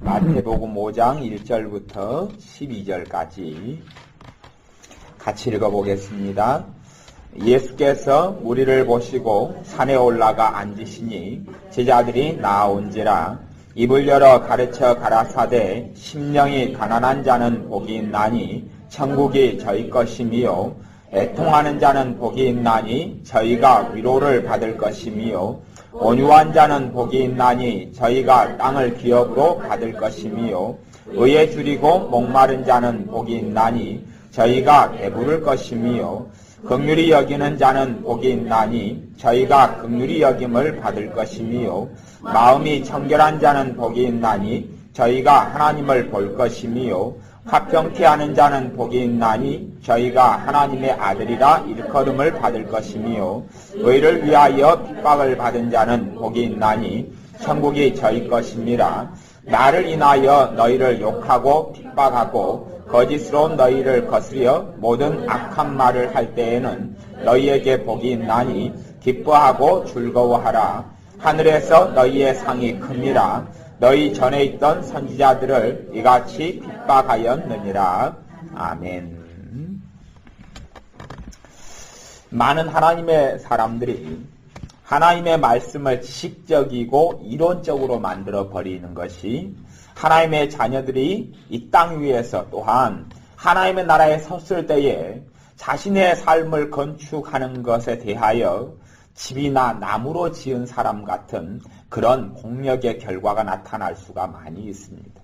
마태복음 5장 1절부터 12절까지 같이 읽어보겠습니다. 예수께서 무리를 보시고 산에 올라가 앉으시니 제자들이 나아온지라. 입을 열어 가르쳐 가라사대 심령이 가난한 자는 복이 있나니 천국이 저희 것이미요, 애통하는 자는 복이 있나니 저희가 위로를 받을 것이미요, 온유한 자는 복이 있나니 저희가 땅을 기업으로 받을 것이미요, 의에 줄이고 목마른 자는 복이 있나니 저희가 배부를 것이미요, 긍휼히 여기는 자는 복이 있나니 저희가 긍휼히 여김을 받을 것이미요, 마음이 청결한 자는 복이 있나니 저희가 하나님을 볼 것이미요, 화평케 하는 자는 복이 있나니 저희가 하나님의 아들이라 일컬음을 받을 것이미요, 의를 위하여 핍박을 받은 자는 복이 있나니 천국이 저희 것임이라. 나를 인하여 너희를 욕하고 핍박하고 거짓스러운 너희를 거스려 모든 악한 말을 할 때에는 너희에게 복이 있나니 기뻐하고 즐거워하라. 하늘에서 너희의 상이 큽니다. 너희 전에 있던 선지자들을 이같이 핍박하였느니라. 아멘. 많은 하나님의 사람들이 하나님의 말씀을 지식적이고 이론적으로 만들어 버리는 것이, 하나님의 자녀들이 이 땅 위에서 또한 하나님의 나라에 섰을 때에 자신의 삶을 건축하는 것에 대하여 집이나 나무로 지은 사람 같은 그런 공력의 결과가 나타날 수가 많이 있습니다.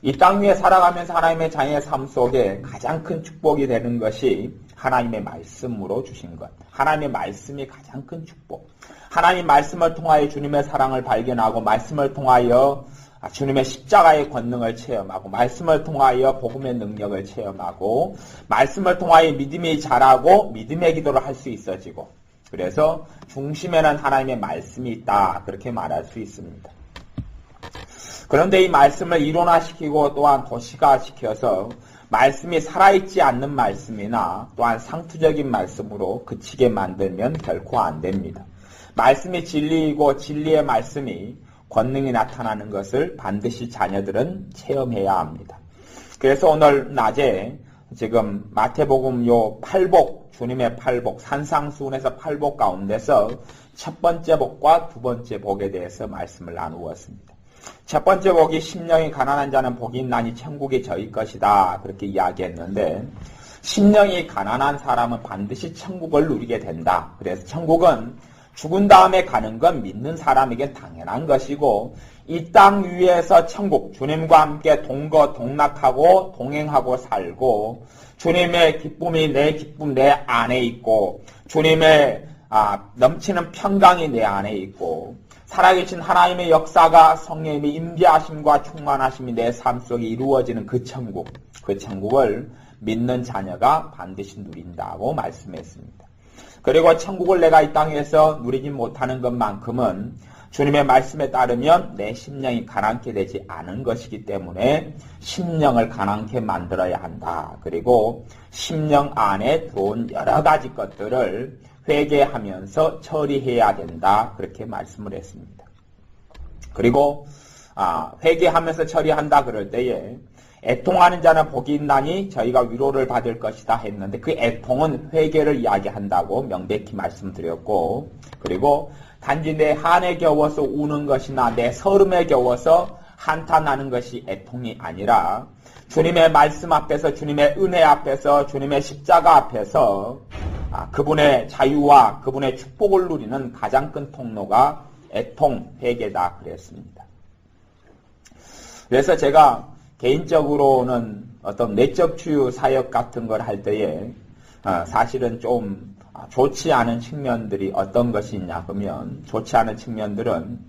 이 땅 위에 살아가면서 하나님의 자녀의 삶 속에 가장 큰 축복이 되는 것이 하나님의 말씀으로 주신 것. 하나님의 말씀이 가장 큰 축복. 하나님 말씀을 통하여 주님의 사랑을 발견하고, 말씀을 통하여 주님의 십자가의 권능을 체험하고, 말씀을 통하여 복음의 능력을 체험하고, 말씀을 통하여 믿음이 자라고 믿음의 기도를 할 수 있어지고, 그래서 중심에는 하나님의 말씀이 있다, 그렇게 말할 수 있습니다. 그런데 이 말씀을 이론화시키고 또한 도시화시켜서 말씀이 살아있지 않는 말씀이나 또한 상투적인 말씀으로 그치게 만들면 결코 안 됩니다. 말씀이 진리이고 진리의 말씀이 권능이 나타나는 것을 반드시 자녀들은 체험해야 합니다. 그래서 오늘 낮에 지금 마태복음 요 팔복, 주님의 팔복, 산상수훈에서 팔복 가운데서 첫 번째 복과 두 번째 복에 대해서 말씀을 나누었습니다. 첫 번째 복이 심령이 가난한 자는 복이 있나니 천국이 저희 것이다, 그렇게 이야기했는데, 심령이 가난한 사람은 반드시 천국을 누리게 된다. 그래서 천국은 죽은 다음에 가는 건 믿는 사람에게 당연한 것이고, 이 땅 위에서 천국, 주님과 함께 동거동락하고 동행하고 살고, 주님의 기쁨이 내 기쁨 내 안에 있고, 주님의 넘치는 평강이 내 안에 있고, 살아계신 하나님의 역사가 성령님의 임재하심과 충만하심이 내 삶 속에 이루어지는 그 천국, 그 천국을 믿는 자녀가 반드시 누린다고 말씀했습니다. 그리고 천국을 내가 이 땅에서 누리지 못하는 것만큼은 주님의 말씀에 따르면 내 심령이 가난케 되지 않은 것이기 때문에 심령을 가난케 만들어야 한다. 그리고 심령 안에 들어온 여러 가지 것들을 회개하면서 처리해야 된다, 그렇게 말씀을 했습니다. 그리고 회개하면서 처리한다 그럴 때에 애통하는 자는 복이 있나니 저희가 위로를 받을 것이다 했는데, 그 애통은 회개를 이야기한다고 명백히 말씀드렸고, 그리고 단지 내 한에 겨워서 우는 것이나 내 서름에 겨워서 한탄하는 것이 애통이 아니라 주님의 말씀 앞에서, 주님의 은혜 앞에서, 주님의 십자가 앞에서 그분의 자유와 그분의 축복을 누리는 가장 큰 통로가 애통, 회개다 그랬습니다. 그래서 제가 개인적으로는 어떤 내적 치유 사역 같은 걸 할 때에 사실은 좀 좋지 않은 측면들이 어떤 것이 있냐 그러면, 좋지 않은 측면들은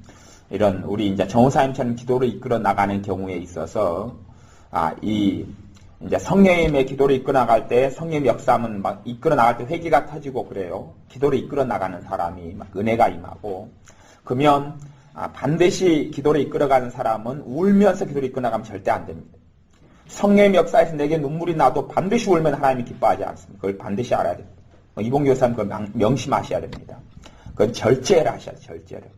이런 우리 이제 정호사님처럼 기도를 이끌어 나가는 경우에 있어서 이제 성령님의 기도를 이끌어 나갈 때, 성령님 역사하면 막 이끌어 나갈 때 회개가 터지고 그래요. 기도를 이끌어 나가는 사람이 막 은혜가 임하고, 그러면 반드시 기도를 이끌어가는 사람은 울면서 기도를 이끌어 나가면 절대 안 됩니다. 성령의 역사에서 내게 눈물이 나도 반드시 울면 하나님이 기뻐하지 않습니다. 그걸 반드시 알아야 됩니다. 이봉 교사님 그걸 명심하셔야 됩니다. 그건 절제를 하셔야 돼요. 절제를.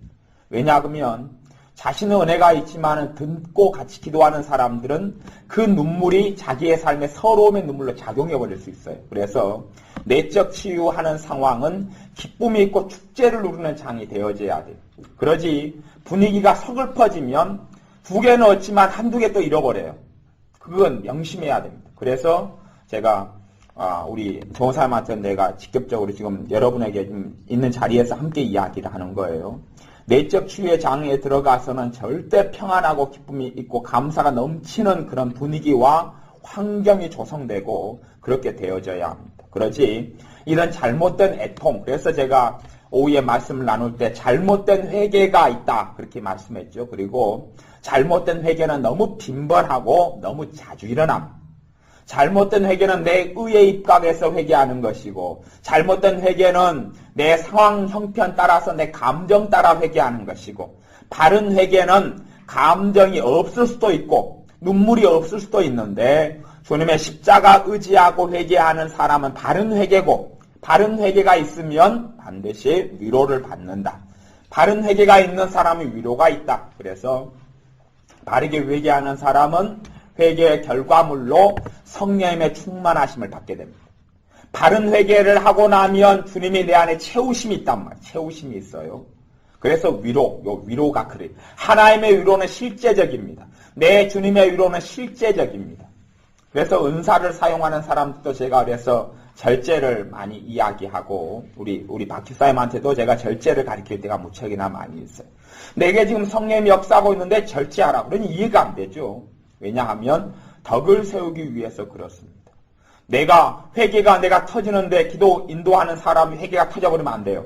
왜냐 그러면 자신의 은혜가 있지만 듣고 같이 기도하는 사람들은 그 눈물이 자기의 삶의 서러움의 눈물로 작용해버릴 수 있어요. 그래서 내적 치유하는 상황은 기쁨이 있고 축제를 누리는 장이 되어져야 돼요. 그러지 분위기가 서글퍼지면 두 개는 얻지만 한두 개 또 잃어버려요. 그건 명심해야 됩니다. 그래서 제가 우리 조사님한테 내가 직접적으로 지금 여러분에게 좀 있는 자리에서 함께 이야기를 하는 거예요. 내적 치유의 장에 들어가서는 절대 평안하고 기쁨이 있고 감사가 넘치는 그런 분위기와 환경이 조성되고 그렇게 되어져야 합니다. 그러지 이런 잘못된 애통, 그래서 제가 오후에 말씀을 나눌 때 잘못된 회개가 있다 그렇게 말씀했죠. 그리고 잘못된 회개는 너무 빈번하고 너무 자주 일어납니다. 잘못된 회개는 내 의에 입각해서 회개하는 것이고 잘못된 회개는 내 상황 형편 따라서 내 감정 따라 회개하는 것이고 바른 회개는 감정이 없을 수도 있고 눈물이 없을 수도 있는데 주님의 십자가 의지하고 회개하는 사람은 바른 회개고 바른 회개가 있으면 반드시 위로를 받는다. 바른 회개가 있는 사람이 위로가 있다. 그래서 바르게 회개하는 사람은 회개의 결과물로 성령님의 충만하심을 받게 됩니다. 바른 회개를 하고 나면 주님이 내 안에 채우심이 있단 말이에요. 채우심이 있어요. 그래서 위로가 그래요. 하나님의 위로는 실제적입니다. 내 주님의 위로는 실제적입니다. 그래서 은사를 사용하는 사람들도 제가 그래서 절제를 많이 이야기하고 우리 박 집사님한테도 제가 절제를 가르칠 때가 무척이나 많이 있어요. 내게 지금 성령님이 역사하고 있는데 절제하라. 그러니 이해가 안 되죠. 왜냐하면 덕을 세우기 위해서 그렇습니다. 회개가 내가 터지는데 기도 인도하는 사람이 회개가 터져버리면 안 돼요.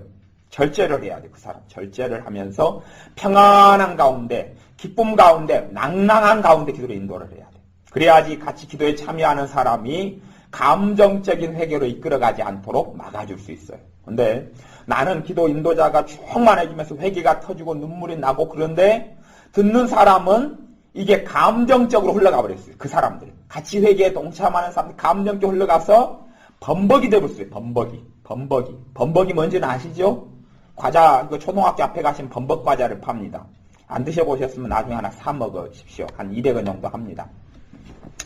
절제를 해야 돼. 그 사람 절제를 하면서 평안한 가운데 기쁨 가운데 낭낭한 가운데 기도를 인도를 해야 돼. 그래야지 같이 기도에 참여하는 사람이 감정적인 회개로 이끌어가지 않도록 막아줄 수 있어요. 근데 나는 기도 인도자가 충만해지면서 회개가 터지고 눈물이 나고 그런데 듣는 사람은 이게 감정적으로 흘러가 버렸어요. 그 사람들이. 같이 회개에 동참하는 사람들이 감정적으로 흘러가서 범벅이 되버렸어요. 범벅이 뭔지는 아시죠? 과자, 초등학교 앞에 가시면 범벅 과자를 팝니다. 안 드셔보셨으면 나중에 하나 사 먹으십시오. 한 200원 정도 합니다.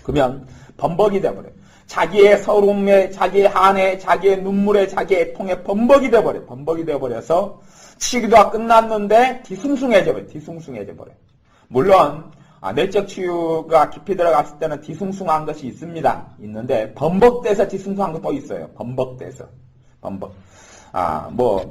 그러면 범벅이 돼버려요. 자기의 서러움에, 자기의 한에, 자기의 눈물에, 자기의 애통에 범벅이 돼버려요. 범벅이 돼버려서 치기도가 끝났는데 뒤숭숭해져 버려요. 물론 내적 치유가 깊이 들어갔을 때는 뒤숭숭한 것이 있습니다. 있는데 범벅돼서 뒤숭숭한 것도 있어요. 범벅돼서.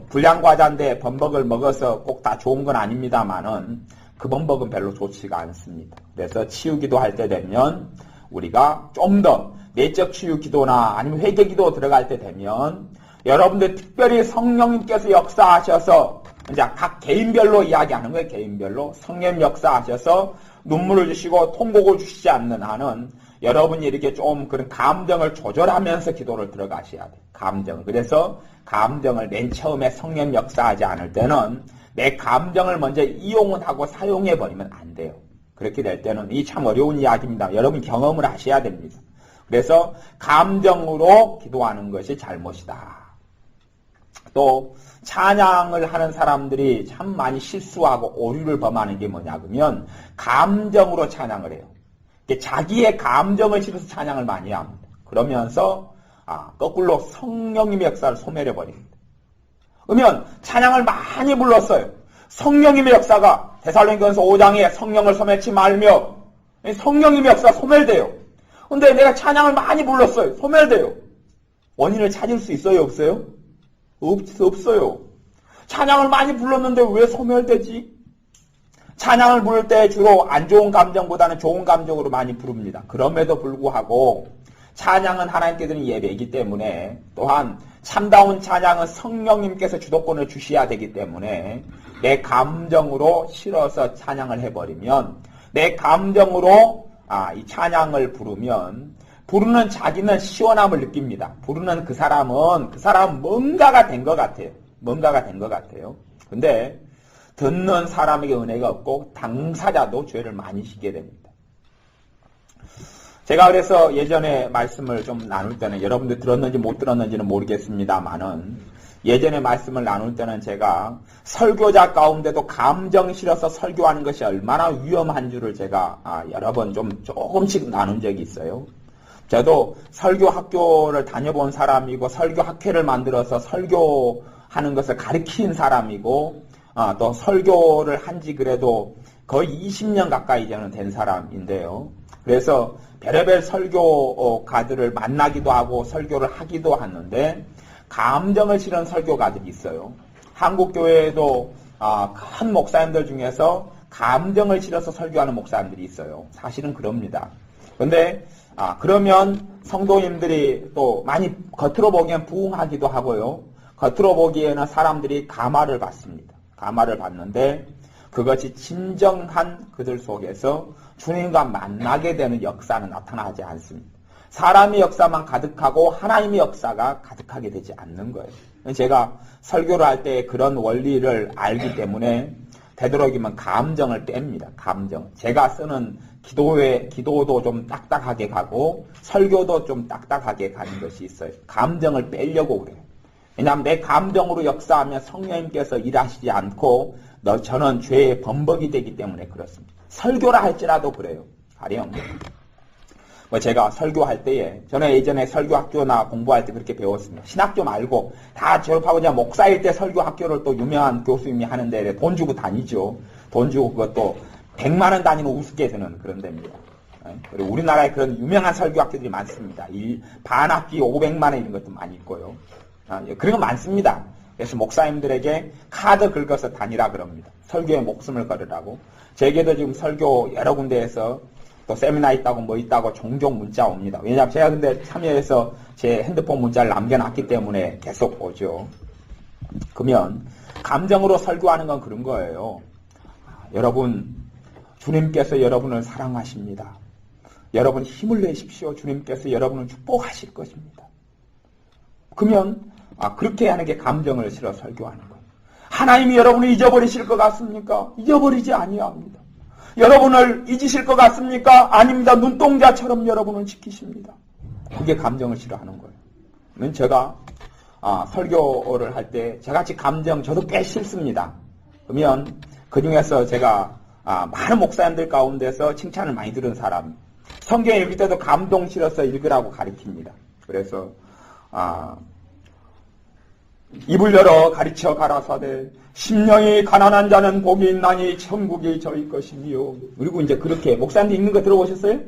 불량과자인데 범벅을 먹어서 꼭 다 좋은 건 아닙니다만은 그 범벅은 별로 좋지가 않습니다. 그래서 치유기도 할 때 되면 우리가 좀 더 내적 치유 기도나 아니면 회개 기도 들어갈 때 되면 여러분들 특별히 성령님께서 역사하셔서 이제 각 개인별로 이야기하는 거예요. 개인별로 성령 역사하셔서 눈물을 주시고 통곡을 주시지 않는 한은 여러분이 이렇게 좀 그런 감정을 조절하면서 기도를 들어가셔야 돼요. 감정을. 그래서 감정을 맨 처음에 성령 역사하지 않을 때는 내 감정을 먼저 이용을 하고 사용해버리면 안 돼요. 그렇게 될 때는 이 참 어려운 이야기입니다. 여러분 경험을 하셔야 됩니다. 그래서 감정으로 기도하는 것이 잘못이다. 또 찬양을 하는 사람들이 참 많이 실수하고 오류를 범하는 게 뭐냐 그러면 감정으로 찬양을 해요. 자기의 감정을 실어서 찬양을 많이 합니다. 그러면서 거꾸로 성령님의 역사를 소멸해버립니다. 그러면 찬양을 많이 불렀어요. 성령님의 역사가 데살로니가전서 5장에 성령을 소멸치 말며 성령님의 역사가 소멸돼요. 근데 내가 찬양을 많이 불렀어요. 소멸돼요. 원인을 찾을 수 있어요? 없어요? 없어요. 찬양을 많이 불렀는데 왜 소멸되지? 찬양을 부를 때 주로 안 좋은 감정보다는 좋은 감정으로 많이 부릅니다. 그럼에도 불구하고 찬양은 하나님께 드리는 예배이기 때문에 또한 참다운 찬양은 성령님께서 주도권을 주셔야 되기 때문에 내 감정으로 실어서 찬양을 해버리면 내 감정으로 이 찬양을 부르면 부르는 자기는 시원함을 느낍니다. 부르는 그 사람은 뭔가가 된 것 같아요. 근데 듣는 사람에게 은혜가 없고 당사자도 죄를 많이 지게 됩니다. 제가 그래서 예전에 말씀을 좀 나눌 때는 여러분들 들었는지 못 들었는지는 모르겠습니다만은 예전에 말씀을 나눌 때는 제가 설교자 가운데도 감정이 실어서 설교하는 것이 얼마나 위험한 줄을 제가 여러 번 조금씩 나눈 적이 있어요. 저도 설교 학교를 다녀본 사람이고 설교 학회를 만들어서 설교하는 것을 가르친 사람이고 또 설교를 한지 그래도 거의 20년 가까이 저는 된 사람인데요. 그래서 별의별 설교가들을 만나기도 하고 설교를 하기도 하는데 감정을 실은 설교가들이 있어요. 한국 교회에도 큰 목사님들 중에서 감정을 실어서 설교하는 목사님들이 있어요. 사실은 그럽니다. 그런데 그러면 성도님들이 또 많이 겉으로 보기엔 부흥하기도 하고요. 겉으로 보기에는 사람들이 감화를 받습니다. 감화를 받는데 그것이 진정한 그들 속에서 주님과 만나게 되는 역사는 나타나지 않습니다. 사람의 역사만 가득하고 하나님의 역사가 가득하게 되지 않는 거예요. 제가 설교를 할 때 그런 원리를 알기 때문에 되도록이면 감정을 뗍니다. 감정. 제가 쓰는 기도도 좀 딱딱하게 가고 설교도 좀 딱딱하게 가는 것이 있어요. 감정을 빼려고 그래요. 왜냐하면 내 감정으로 역사하면 성령님께서 일하시지 않고 저는 죄의 범벅이 되기 때문에 그렇습니다. 설교라 할지라도 그래요. 가령 제가 설교할 때에 저는 예전에 설교학교나 공부할 때 그렇게 배웠습니다. 신학교 말고 다 졸업하고 그냥 목사일 때 설교학교를 또 유명한 교수님이 하는데 돈 주고 다니죠. 돈 주고 그것도 100만 원 단위로 우습게 드는 그런 데입니다. 그리고 우리나라에 그런 유명한 설교학교들이 많습니다. 반학기 500만 원 이런 것도 많이 있고요. 그런 거 많습니다. 그래서 목사님들에게 카드 긁어서 다니라 그럽니다. 설교에 목숨을 걸으라고. 제게도 지금 설교 여러 군데에서 또 세미나 있다고 뭐 있다고 종종 문자 옵니다. 왜냐하면 제가 근데 참여해서 제 핸드폰 문자를 남겨놨기 때문에 계속 오죠. 그러면 감정으로 설교하는 건 그런 거예요. 여러분, 주님께서 여러분을 사랑하십니다. 여러분 힘을 내십시오. 주님께서 여러분을 축복하실 것입니다. 그러면 그렇게 하는 게 감정을 실어 설교하는 거예요. 하나님이 여러분을 잊어버리실 것 같습니까? 잊어버리지 아니합니다. 여러분을 잊으실 것 같습니까? 아닙니다. 눈동자처럼 여러분을 지키십니다. 그게 감정을 실어하는 거예요. 제가 설교를 할 때 저같이 감정 저도 꽤 싫습니다. 그러면 그 중에서 제가 많은 목사님들 가운데서 칭찬을 많이 들은 사람, 성경 읽을 때도 감동 실어서 읽으라고 가르칩니다. 그래서 입을 열어 가르쳐 가라사대 심령이 가난한 자는 복이 있나니 천국이 저희 것이니요. 그리고 이제 그렇게 목사님들 읽는 거 들어보셨어요?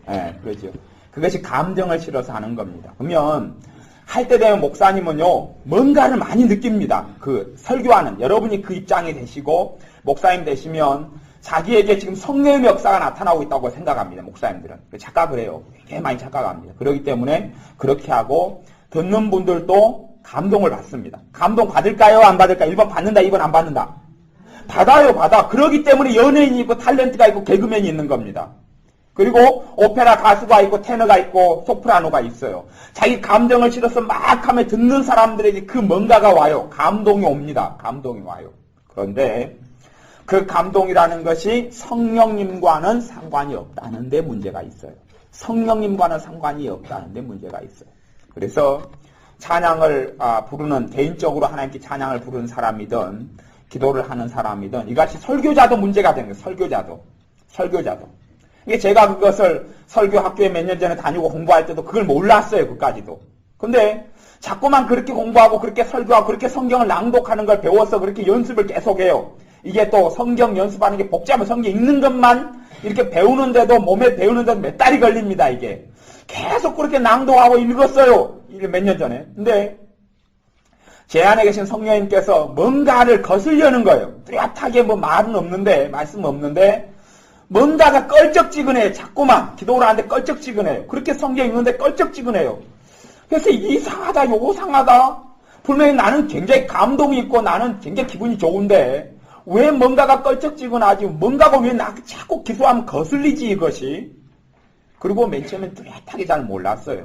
네, 그러죠. 그것이 감정을 실어서 하는 겁니다. 그러면 할 때 되면 목사님은요 뭔가를 많이 느낍니다. 그 설교하는 여러분이 그 입장이 되시고 목사님 되시면 자기에게 지금 성령의 역사가 나타나고 있다고 생각합니다. 목사님들은 착각을 해요. 굉장히 많이 착각합니다. 그렇기 때문에 그렇게 하고 듣는 분들도 감동을 받습니다. 감동 받을까요? 안 받을까요? 1번 받는다, 2번 안 받는다. 받아요, 받아. 그러기 때문에 연예인이 있고 탤런트가 있고 개그맨이 있는 겁니다. 그리고 오페라 가수가 있고 테너가 있고 소프라노가 있어요. 자기 감정을 실어서 막 하면 듣는 사람들에게 그 뭔가가 와요. 감동이 옵니다. 감동이 와요. 그런데 그 감동이라는 것이 성령님과는 상관이 없다는 데 문제가 있어요. 성령님과는 상관이 없다는 데 문제가 있어요. 그래서 찬양을 부르는 개인적으로 하나님께 찬양을 부르는 사람이든 기도를 하는 사람이든 이같이 설교자도 문제가 되는 거예요. 설교자도. 이게 제가 그것을 설교 학교에 몇 년 전에 다니고 공부할 때도 그걸 몰랐어요. 그까지도. 근데 자꾸만 그렇게 공부하고 그렇게 설교하고 그렇게 성경을 낭독하는 걸 배워서 그렇게 연습을 계속해요. 이게 또 성경 연습하는 게 복잡한 성경 읽는 것만 이렇게 배우는데도 몸에 배우는데도 몇 달이 걸립니다. 이게. 계속 그렇게 낭독하고 읽었어요. 몇 년 전에. 근데 제 안에 계신 성령님께서 뭔가를 거슬려는 거예요. 뚜렷하게 뭐 말은 없는데, 말씀 없는데 뭔가가 껄쩍지근해요. 자꾸만 기도를 하는데 껄쩍지근해요. 그렇게 성경 읽는데 껄쩍지근해요. 그래서 이상하다, 요상하다. 분명히 나는 굉장히 감동이 있고 나는 굉장히 기분이 좋은데 왜 뭔가가 껄쩍지근하지? 뭔가가 왜 나 자꾸 기도하면 거슬리지 이것이? 그리고 맨 처음엔 뚜렷하게 잘 몰랐어요.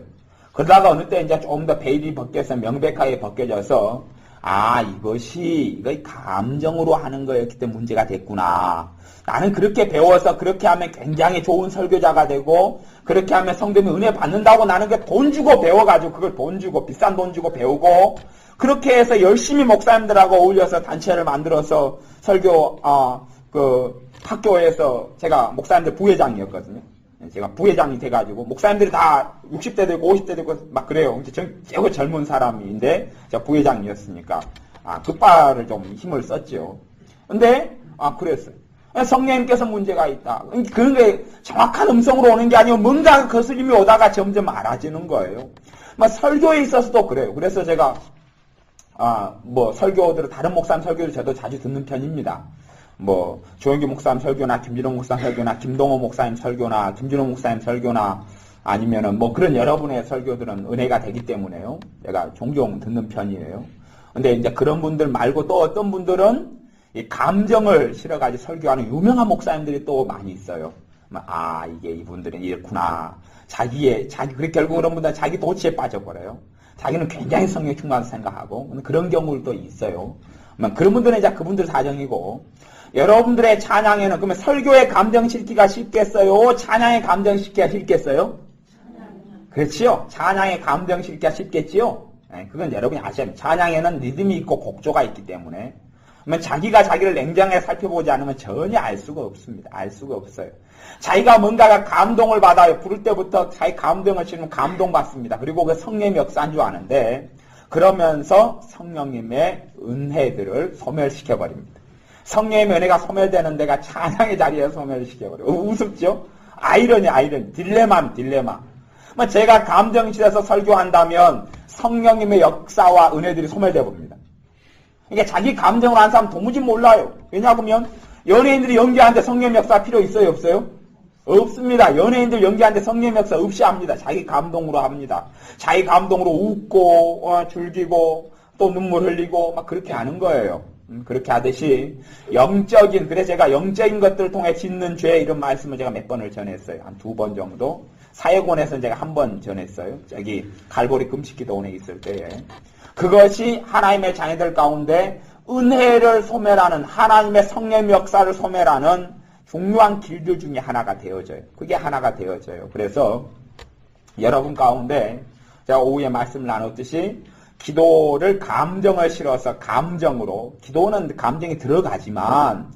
그러다가 어느 때 이제 조금 더 베일이 벗겨서 명백하게 벗겨져서 이거 감정으로 하는 거였기 때문에 문제가 됐구나. 나는 그렇게 배워서 그렇게 하면 굉장히 좋은 설교자가 되고 그렇게 하면 성도님이 은혜 받는다고 나는 그 돈 주고 배워가지고 그걸 돈 주고 비싼 돈 주고 배우고 그렇게 해서 열심히 목사님들하고 어울려서 단체를 만들어서 설교 학교에서 제가 목사님들 부회장이었거든요. 제가 부회장이 돼가지고 목사님들이 다 60대 되고 50대 되고 막 그래요. 최고 젊은 사람인데 제가 부회장이었으니까 급발을 좀 힘을 썼죠. 근데 그랬어요. 성령님께서 문제가 있다. 그런 게 정확한 음성으로 오는 게 아니고 뭔가 거슬림이 오다가 점점 알아지는 거예요. 설교에 있어서도 그래요. 그래서 제가 설교들을 다른 목사님 설교를 저도 자주 듣는 편입니다. 조영기 목사님 설교나 김진홍 목사님 설교나 김동호 목사님 설교나 김진홍 목사님 설교나 아니면은 그런 여러분의 설교들은 은혜가 되기 때문에요. 제가 종종 듣는 편이에요. 근데 이제 그런 분들 말고 또 어떤 분들은 이 감정을 실어가지고 설교하는 유명한 목사님들이 또 많이 있어요. 이게 이분들은 이렇구나. 그렇게 결국 그런 분들은 자기 도치에 빠져버려요. 자기는 굉장히 성령 충만하다 생각하고 그런 경우도 있어요. 그런 분들은 이제 그분들 사정이고 여러분들의 찬양에는 그러면 설교에 감정 실기가 쉽겠어요? 찬양에 감정 실기가 쉽겠어요? 그렇지요. 찬양에 감정 실기가 쉽겠지요. 그건 여러분이 아셔야 돼요. 찬양에는 리듬이 있고 곡조가 있기 때문에 그러면 자기가 자기를 냉정하게 살펴보지 않으면 전혀 알 수가 없습니다. 알 수가 없어요. 자기가 뭔가가 감동을 받아요. 부를 때부터 자기 감동을 실으면 감동받습니다. 그리고 그 성령의 역사인 줄 아는데 그러면서 성령님의 은혜들을 소멸시켜버립니다. 성령의 은혜가 소멸되는 데가 찬양의 자리에서 소멸시켜버려요. 우습죠? 아이러니, 딜레마. 제가 감정실에서 설교한다면 성령님의 역사와 은혜들이 소멸되어 봅니다. 그러니까 자기 감정으로 하는 사람 도무지 몰라요. 왜냐하면 연예인들이 연기하는데 성령의 역사 필요 있어요? 없어요? 없습니다. 연예인들 연기하는데 성령의 역사 없이 합니다. 자기 감동으로 합니다. 자기 감동으로 웃고 즐기고 또 눈물 흘리고 막 그렇게 하는 거예요. 그렇게 하듯이 그래서 제가 영적인 것들을 통해 짓는 죄 이런 말씀을 제가 몇 번을 전했어요. 한 2번 정도. 사역원에서는 제가 한 번 전했어요. 저기 갈보리 금식기도원에 있을 때에. 그것이 하나님의 자녀들 가운데 은혜를 소멸하는 하나님의 성령 역사를 소멸하는 중요한 길들 중에 하나가 되어져요. 그게 하나가 되어져요. 그래서 여러분 가운데 제가 오후에 말씀을 나눴듯이 기도를 감정을 실어서 감정으로 기도는 감정이 들어가지만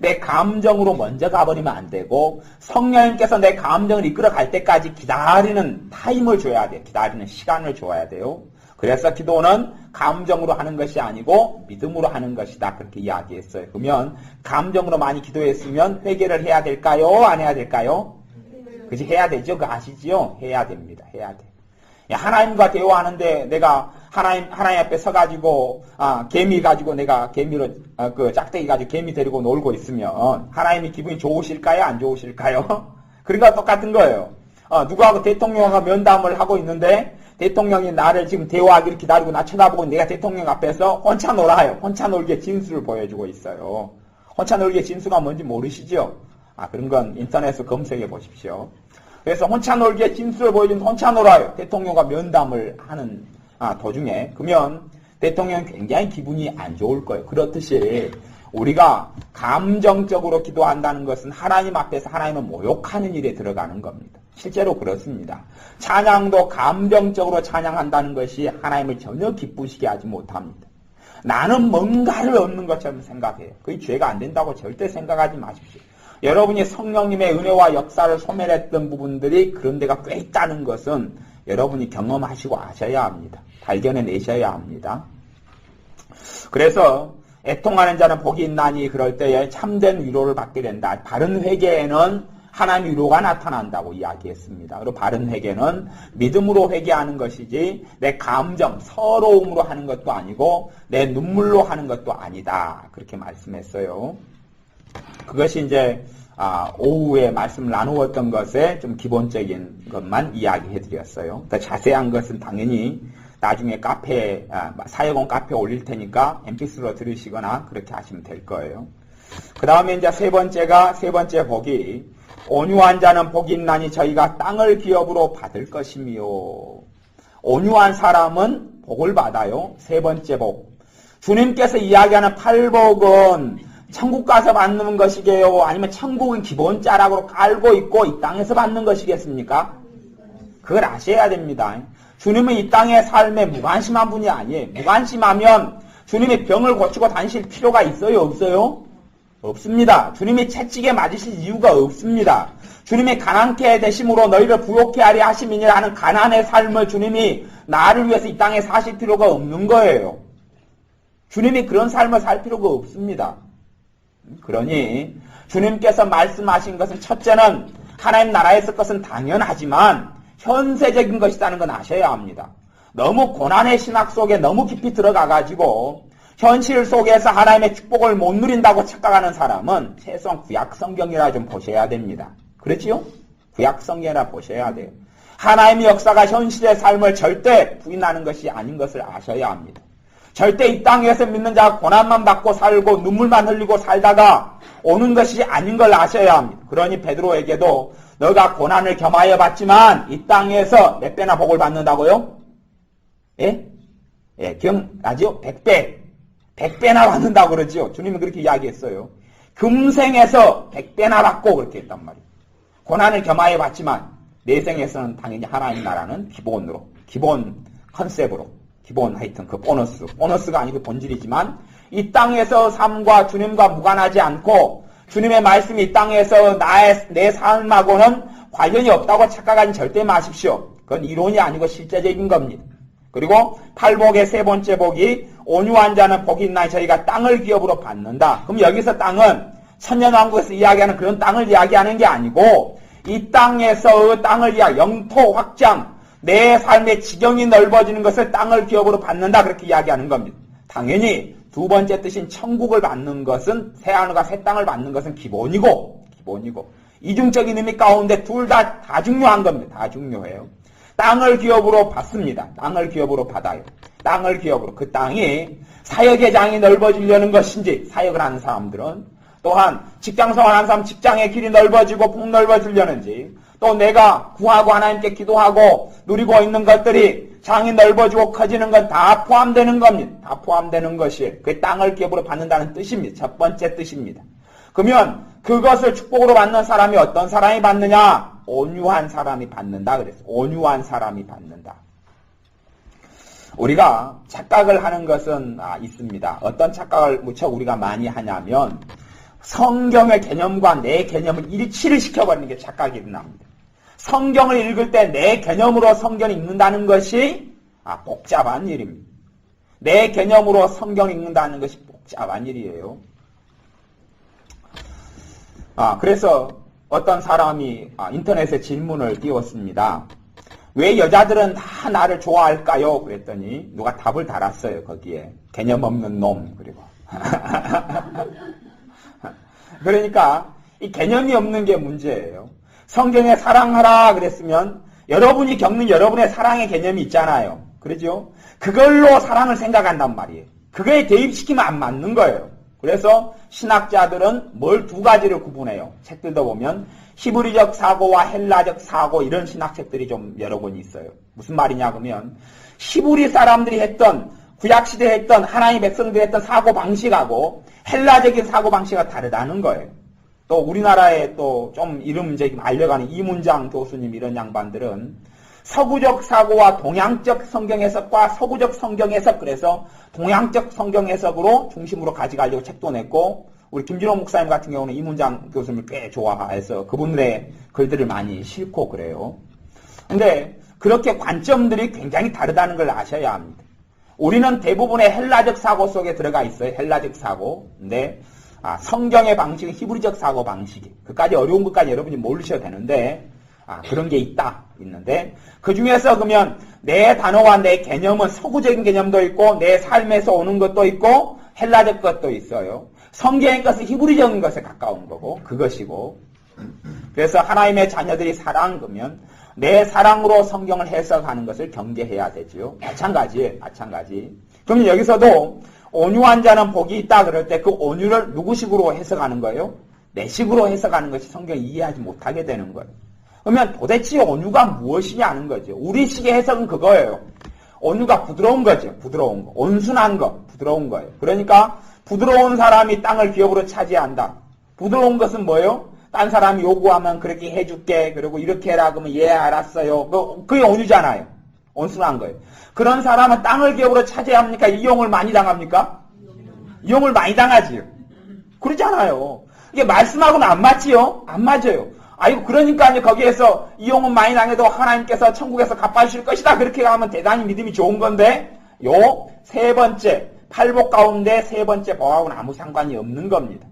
내 감정으로 먼저 가버리면 안 되고 성령님께서 내 감정을 이끌어갈 때까지 기다리는 타임을 줘야 돼요. 기다리는 시간을 줘야 돼요. 그래서 기도는 감정으로 하는 것이 아니고 믿음으로 하는 것이다. 그렇게 이야기했어요. 그러면 감정으로 많이 기도했으면 회개를 해야 될까요? 안 해야 될까요? 그치, 해야 되죠? 그거 아시지요? 해야 됩니다. 해야 돼. 하나님과 대화하는데 내가 하나님 앞에 서가지고 개미 가지고 내가 개미로 짝대기 가지고 개미 데리고 놀고 있으면 하나님이 기분이 좋으실까요? 안 좋으실까요? 그러니까 똑같은 거예요. 누구하고 대통령하고 면담을 하고 있는데 대통령이 나를 지금 대화하기를 기다리고 나 쳐다보고 내가 대통령 앞에서 혼자 놀아요. 혼자 놀기의 진수를 보여주고 있어요. 혼자 놀기의 진수가 뭔지 모르시죠? 그런 건 인터넷에서 검색해 보십시오. 그래서 혼자 놀기의 진수를 보여주는 혼자 놀아요. 대통령과 면담을 하는 도중에. 그러면 대통령은 굉장히 기분이 안 좋을 거예요. 그렇듯이 우리가 감정적으로 기도한다는 것은 하나님 앞에서 하나님을 모욕하는 일에 들어가는 겁니다. 실제로 그렇습니다. 찬양도 감정적으로 찬양한다는 것이 하나님을 전혀 기쁘시게 하지 못합니다. 나는 뭔가를 얻는 것처럼 생각해요. 그게 죄가 안 된다고 절대 생각하지 마십시오. 여러분이 성령님의 은혜와 역사를 소멸했던 부분들이 그런 데가 꽤 있다는 것은 여러분이 경험하시고 아셔야 합니다. 발견해내셔야 합니다. 그래서 애통하는 자는 복이 있나니 그럴 때에 참된 위로를 받게 된다. 바른 회개에는 하나님 위로가 나타난다고 이야기했습니다. 그리고 바른 회개는 믿음으로 회개하는 것이지 내 감정, 서러움으로 하는 것도 아니고 내 눈물로 하는 것도 아니다. 그렇게 말씀했어요. 그것이 이제 오후에 말씀을 나누었던 것에 좀 기본적인 것만 이야기해 드렸어요. 더 자세한 것은 당연히 나중에 카페에 사역원 카페에 올릴 테니까 mp3로 들으시거나 그렇게 하시면 될 거예요. 그 다음에 이제 세 번째 복이 온유한 자는 복이 있나니 저희가 땅을 기업으로 받을 것이며 온유한 사람은 복을 받아요. 세 번째 복. 주님께서 이야기하는 팔복은 천국 가서 받는 것이게요? 아니면 천국은 기본 자락으로 깔고 있고 이 땅에서 받는 것이겠습니까? 그걸 아셔야 됩니다. 주님은 이 땅의 삶에 무관심한 분이 아니에요. 무관심하면 주님이 병을 고치고 다니실 필요가 있어요? 없어요? 없습니다. 주님이 채찍에 맞으실 이유가 없습니다. 주님이 가난케 되심으로 너희를 부욕케 하리 하심이니라 하는 가난의 삶을 주님이 나를 위해서 이 땅에 사실 필요가 없는 거예요. 주님이 그런 삶을 살 필요가 없습니다. 그러니 주님께서 말씀하신 것은 첫째는 하나님 나라에서 것은 당연하지만 현세적인 것이라는 건 아셔야 합니다. 너무 고난의 신학 속에 너무 깊이 들어가가지고 현실 속에서 하나님의 축복을 못 누린다고 착각하는 사람은 최소한 구약 성경이라 좀 보셔야 됩니다. 그렇지요? 구약 성경이라 보셔야 돼요. 하나님의 역사가 현실의 삶을 절대 부인하는 것이 아닌 것을 아셔야 합니다. 절대 이 땅에서 믿는 자가 고난만 받고 살고 눈물만 흘리고 살다가 오는 것이 아닌 걸 아셔야 합니다. 그러니 베드로에게도 너가 고난을 겸하여 받지만 이 땅에서 몇 배나 복을 받는다고요? 예? 예, 기억나죠? 100배. 100배나 받는다고 그러지요. 주님은 그렇게 이야기했어요. 금생에서 100배나 받고 그렇게 했단 말이에요. 고난을 겸하여 받지만 내생에서는 당연히 하나님 나라는 기본으로, 기본 컨셉으로, 기본 하여튼 그 보너스가 아니고 본질이지만 이 땅에서 삶과 주님과 무관하지 않고 주님의 말씀이 이 땅에서 내 삶하고는 관련이 없다고 착각하지 절대 마십시오. 그건 이론이 아니고 실제적인 겁니다. 그리고 팔복의 세 번째 복이 온유한 자는 복이 있나니 저희가 땅을 기업으로 받는다. 그럼 여기서 땅은 천년왕국에서 이야기하는 그런 땅을 이야기하는 게 아니고 이 땅에서 땅을 영토 확장, 내 삶의 지경이 넓어지는 것을 땅을 기업으로 받는다. 그렇게 이야기하는 겁니다. 당연히 두 번째 뜻인 천국을 받는 것은 새하늘과 새 땅을 받는 것은 기본이고 이중적인 의미 가운데 둘 다 중요한 겁니다. 다 중요해요. 땅을 기업으로 받습니다. 땅을 기업으로 받아요. 땅을 기업으로. 그 땅이 사역의 장이 넓어지려는 것인지 사역을 하는 사람들은 또한 직장생활하는 사람 직장의 길이 넓어지고 폭 넓어지려는지 또 내가 구하고 하나님께 기도하고 누리고 있는 것들이 장이 넓어지고 커지는 건 다 포함되는 겁니다. 다 포함되는 것이 그 땅을 기업으로 받는다는 뜻입니다. 첫 번째 뜻입니다. 그러면 그것을 축복으로 받는 사람이 어떤 사람이 받느냐? 온유한 사람이 받는다 그랬어요. 온유한 사람이 받는다. 우리가 착각을 하는 것은 있습니다. 어떤 착각을 무척 우리가 많이 하냐면 성경의 개념과 내 개념을 일치를 시켜버리는 게 착각이 일어납니다. 성경을 읽을 때 내 개념으로 성경을 읽는다는 것이 복잡한 일입니다. 내 개념으로 성경을 읽는다는 것이 복잡한 일이에요. 그래서 어떤 사람이 인터넷에 질문을 띄웠습니다. 왜 여자들은 다 나를 좋아할까요? 그랬더니 누가 답을 달았어요. 거기에 개념 없는 놈. 그리고 그러니까 이 개념이 없는 게 문제예요. 성경에 사랑하라 그랬으면 여러분이 겪는 여러분의 사랑의 개념이 있잖아요. 그러죠? 그걸로 사랑을 생각한단 말이에요. 그거에 대입시키면 안 맞는 거예요. 그래서 신학자들은 뭘 두 가지를 구분해요. 책들도 보면 히브리적 사고와 헬라적 사고 이런 신학책들이 좀 여러 권 있어요. 무슨 말이냐 그러면 히브리 사람들이 했던 구약시대에 했던 하나님의 백성들이 했던 사고방식하고 헬라적인 사고방식이 다르다는 거예요. 또 우리나라에 또 좀 이름 이제 알려가는 이문장 교수님 이런 양반들은 서구적 사고와 동양적 성경 해석과 서구적 성경 해석 그래서 동양적 성경 해석으로 중심으로 가져가려고 책도 냈고 우리 김진호 목사님 같은 경우는 이문장 교수님을 꽤 좋아해서 그분들의 글들을 많이 싣고 그래요. 근데 그렇게 관점들이 굉장히 다르다는 걸 아셔야 합니다. 우리는 대부분의 헬라적 사고 속에 들어가 있어요. 헬라적 사고. 근데 성경의 방식은 히브리적 사고 방식이. 그까지 어려운 것까지 여러분이 모르셔야 되는데 그런 게 있는데 그 중에서 그러면 내 단어와 내 개념은 서구적인 개념도 있고 내 삶에서 오는 것도 있고 헬라적 것도 있어요. 성경의 것은 히브리적인 것에 가까운 거고 그것이고 그래서 하나님의 자녀들이 사랑 그러면 내 사랑으로 성경을 해석하는 것을 경계해야 되지요. 마찬가지. 그러면 여기서도 온유한 자는 복이 있다 그럴 때 그 온유를 누구식으로 해석하는 거예요? 내 식으로 해석하는 것이 성경을 이해하지 못하게 되는 거예요. 그러면 도대체 온유가 무엇이냐는 거죠. 우리식의 해석은 그거예요. 온유가 부드러운 거죠. 부드러운 거. 온순한 거. 부드러운 거예요. 그러니까 부드러운 사람이 땅을 기업으로 차지한다. 부드러운 것은 뭐예요? 딴 사람이 요구하면 그렇게 해줄게. 그리고 이렇게 해라. 그러면 예, 알았어요. 그게 온유잖아요. 온순한 거예요. 그런 사람은 땅을 기업으로 차지합니까? 이용을 많이 당합니까? 이용을 많이 당하지요. 그러잖아요. 이게 말씀하고는 안 맞지요? 안 맞아요. 아이고, 그러니까 거기에서 이용은 많이 당해도 하나님께서 천국에서 갚아주실 것이다. 그렇게 하면 대단히 믿음이 좋은 건데, 요 세 번째, 팔복 가운데 세 번째 법하고는 아무 상관이 없는 겁니다.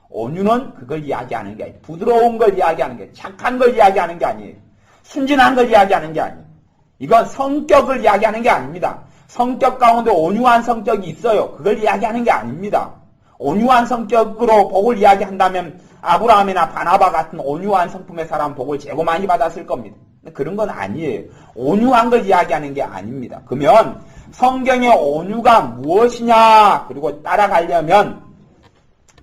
온유는 그걸 이야기하는 게 아니에요. 부드러운 걸 이야기하는 게 아니에요. 착한 걸 이야기하는 게 아니에요. 순진한 걸 이야기하는 게 아니에요. 이건 성격을 이야기하는 게 아닙니다. 성격 가운데 온유한 성격이 있어요. 그걸 이야기하는 게 아닙니다. 온유한 성격으로 복을 이야기한다면 아브라함이나 바나바 같은 온유한 성품의 사람 복을 제고 많이 받았을 겁니다. 그런 건 아니에요. 온유한 걸 이야기하는 게 아닙니다. 그러면 성경의 온유가 무엇이냐 그리고 따라가려면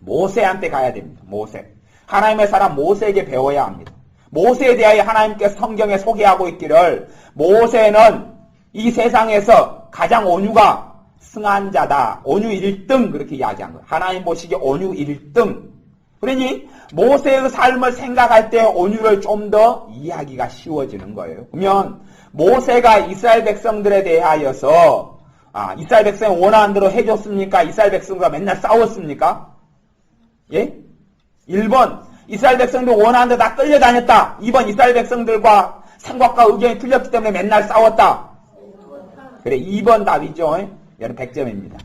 모세한테 가야 됩니다. 모세. 하나님의 사람 모세에게 배워야 합니다. 모세에 대하여 하나님께서 성경에 소개하고 있기를 모세는 이 세상에서 가장 온유가 승한 자다. 온유 1등 그렇게 이야기한 거예요. 하나님 보시기에 온유 1등. 그러니 모세의 삶을 생각할 때 온유를 좀 더 이해하기가 쉬워지는 거예요. 그러면 모세가 이스라엘 백성들에 대하여서 이스라엘 백성이 원하는 대로 해줬습니까? 이스라엘 백성과 맨날 싸웠습니까? 예? 1번 이스라엘 백성들 원하는 대로 다 끌려다녔다. 2번 이스라엘 백성들과 생각과 의견이 틀렸기 때문에 맨날 싸웠다. 그래 2번 답이죠. 여러분 100점입니다.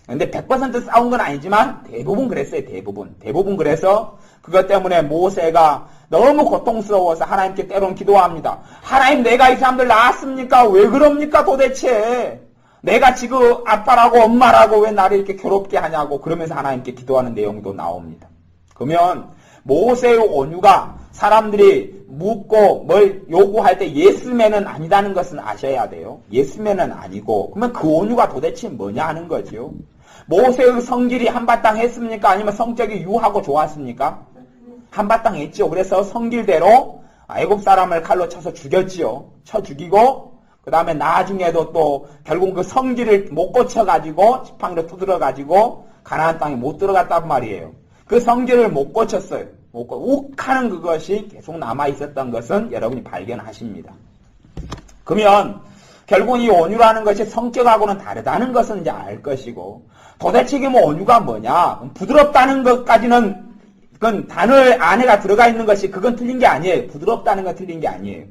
근데 100% 싸운 건 아니지만 대부분 그랬어요. 대부분 그래서 그것 때문에 모세가 너무 고통스러워서 하나님께 때론 기도합니다. 하나님 내가 이 사람들 낳았습니까? 왜 그럽니까 도대체? 내가 지금 아빠라고 엄마라고 왜 나를 이렇게 괴롭게 하냐고 그러면서 하나님께 기도하는 내용도 나옵니다. 그러면 모세의 온유가 사람들이 묻고 뭘 요구할 때 예스맨은 아니다는 것은 아셔야 돼요. 예스맨은 아니고 그러면 그 온유가 도대체 뭐냐 하는 거죠. 모세의 성질이 한바탕 했습니까? 아니면 성격이 유하고 좋았습니까? 한바탕 했죠. 그래서 성질대로 애굽 사람을 칼로 쳐서 죽였지요. 쳐 죽이고 그 다음에 나중에도 또 결국 그 성질을 못 고쳐가지고 지팡이로 두드려가지고 가나안 땅에 못 들어갔단 말이에요. 그 성질을 못 고쳤어요. 욱하는 그것이 계속 남아있었던 것은 여러분이 발견하십니다. 그러면 결국 이 온유라는 것이 성격하고는 다르다는 것은 이제 알 것이고 도대체 이게 뭐 온유가 뭐냐? 부드럽다는 것까지는 그건 단어 안에가 들어가 있는 것이 그건 틀린 게 아니에요. 부드럽다는 건 틀린 게 아니에요.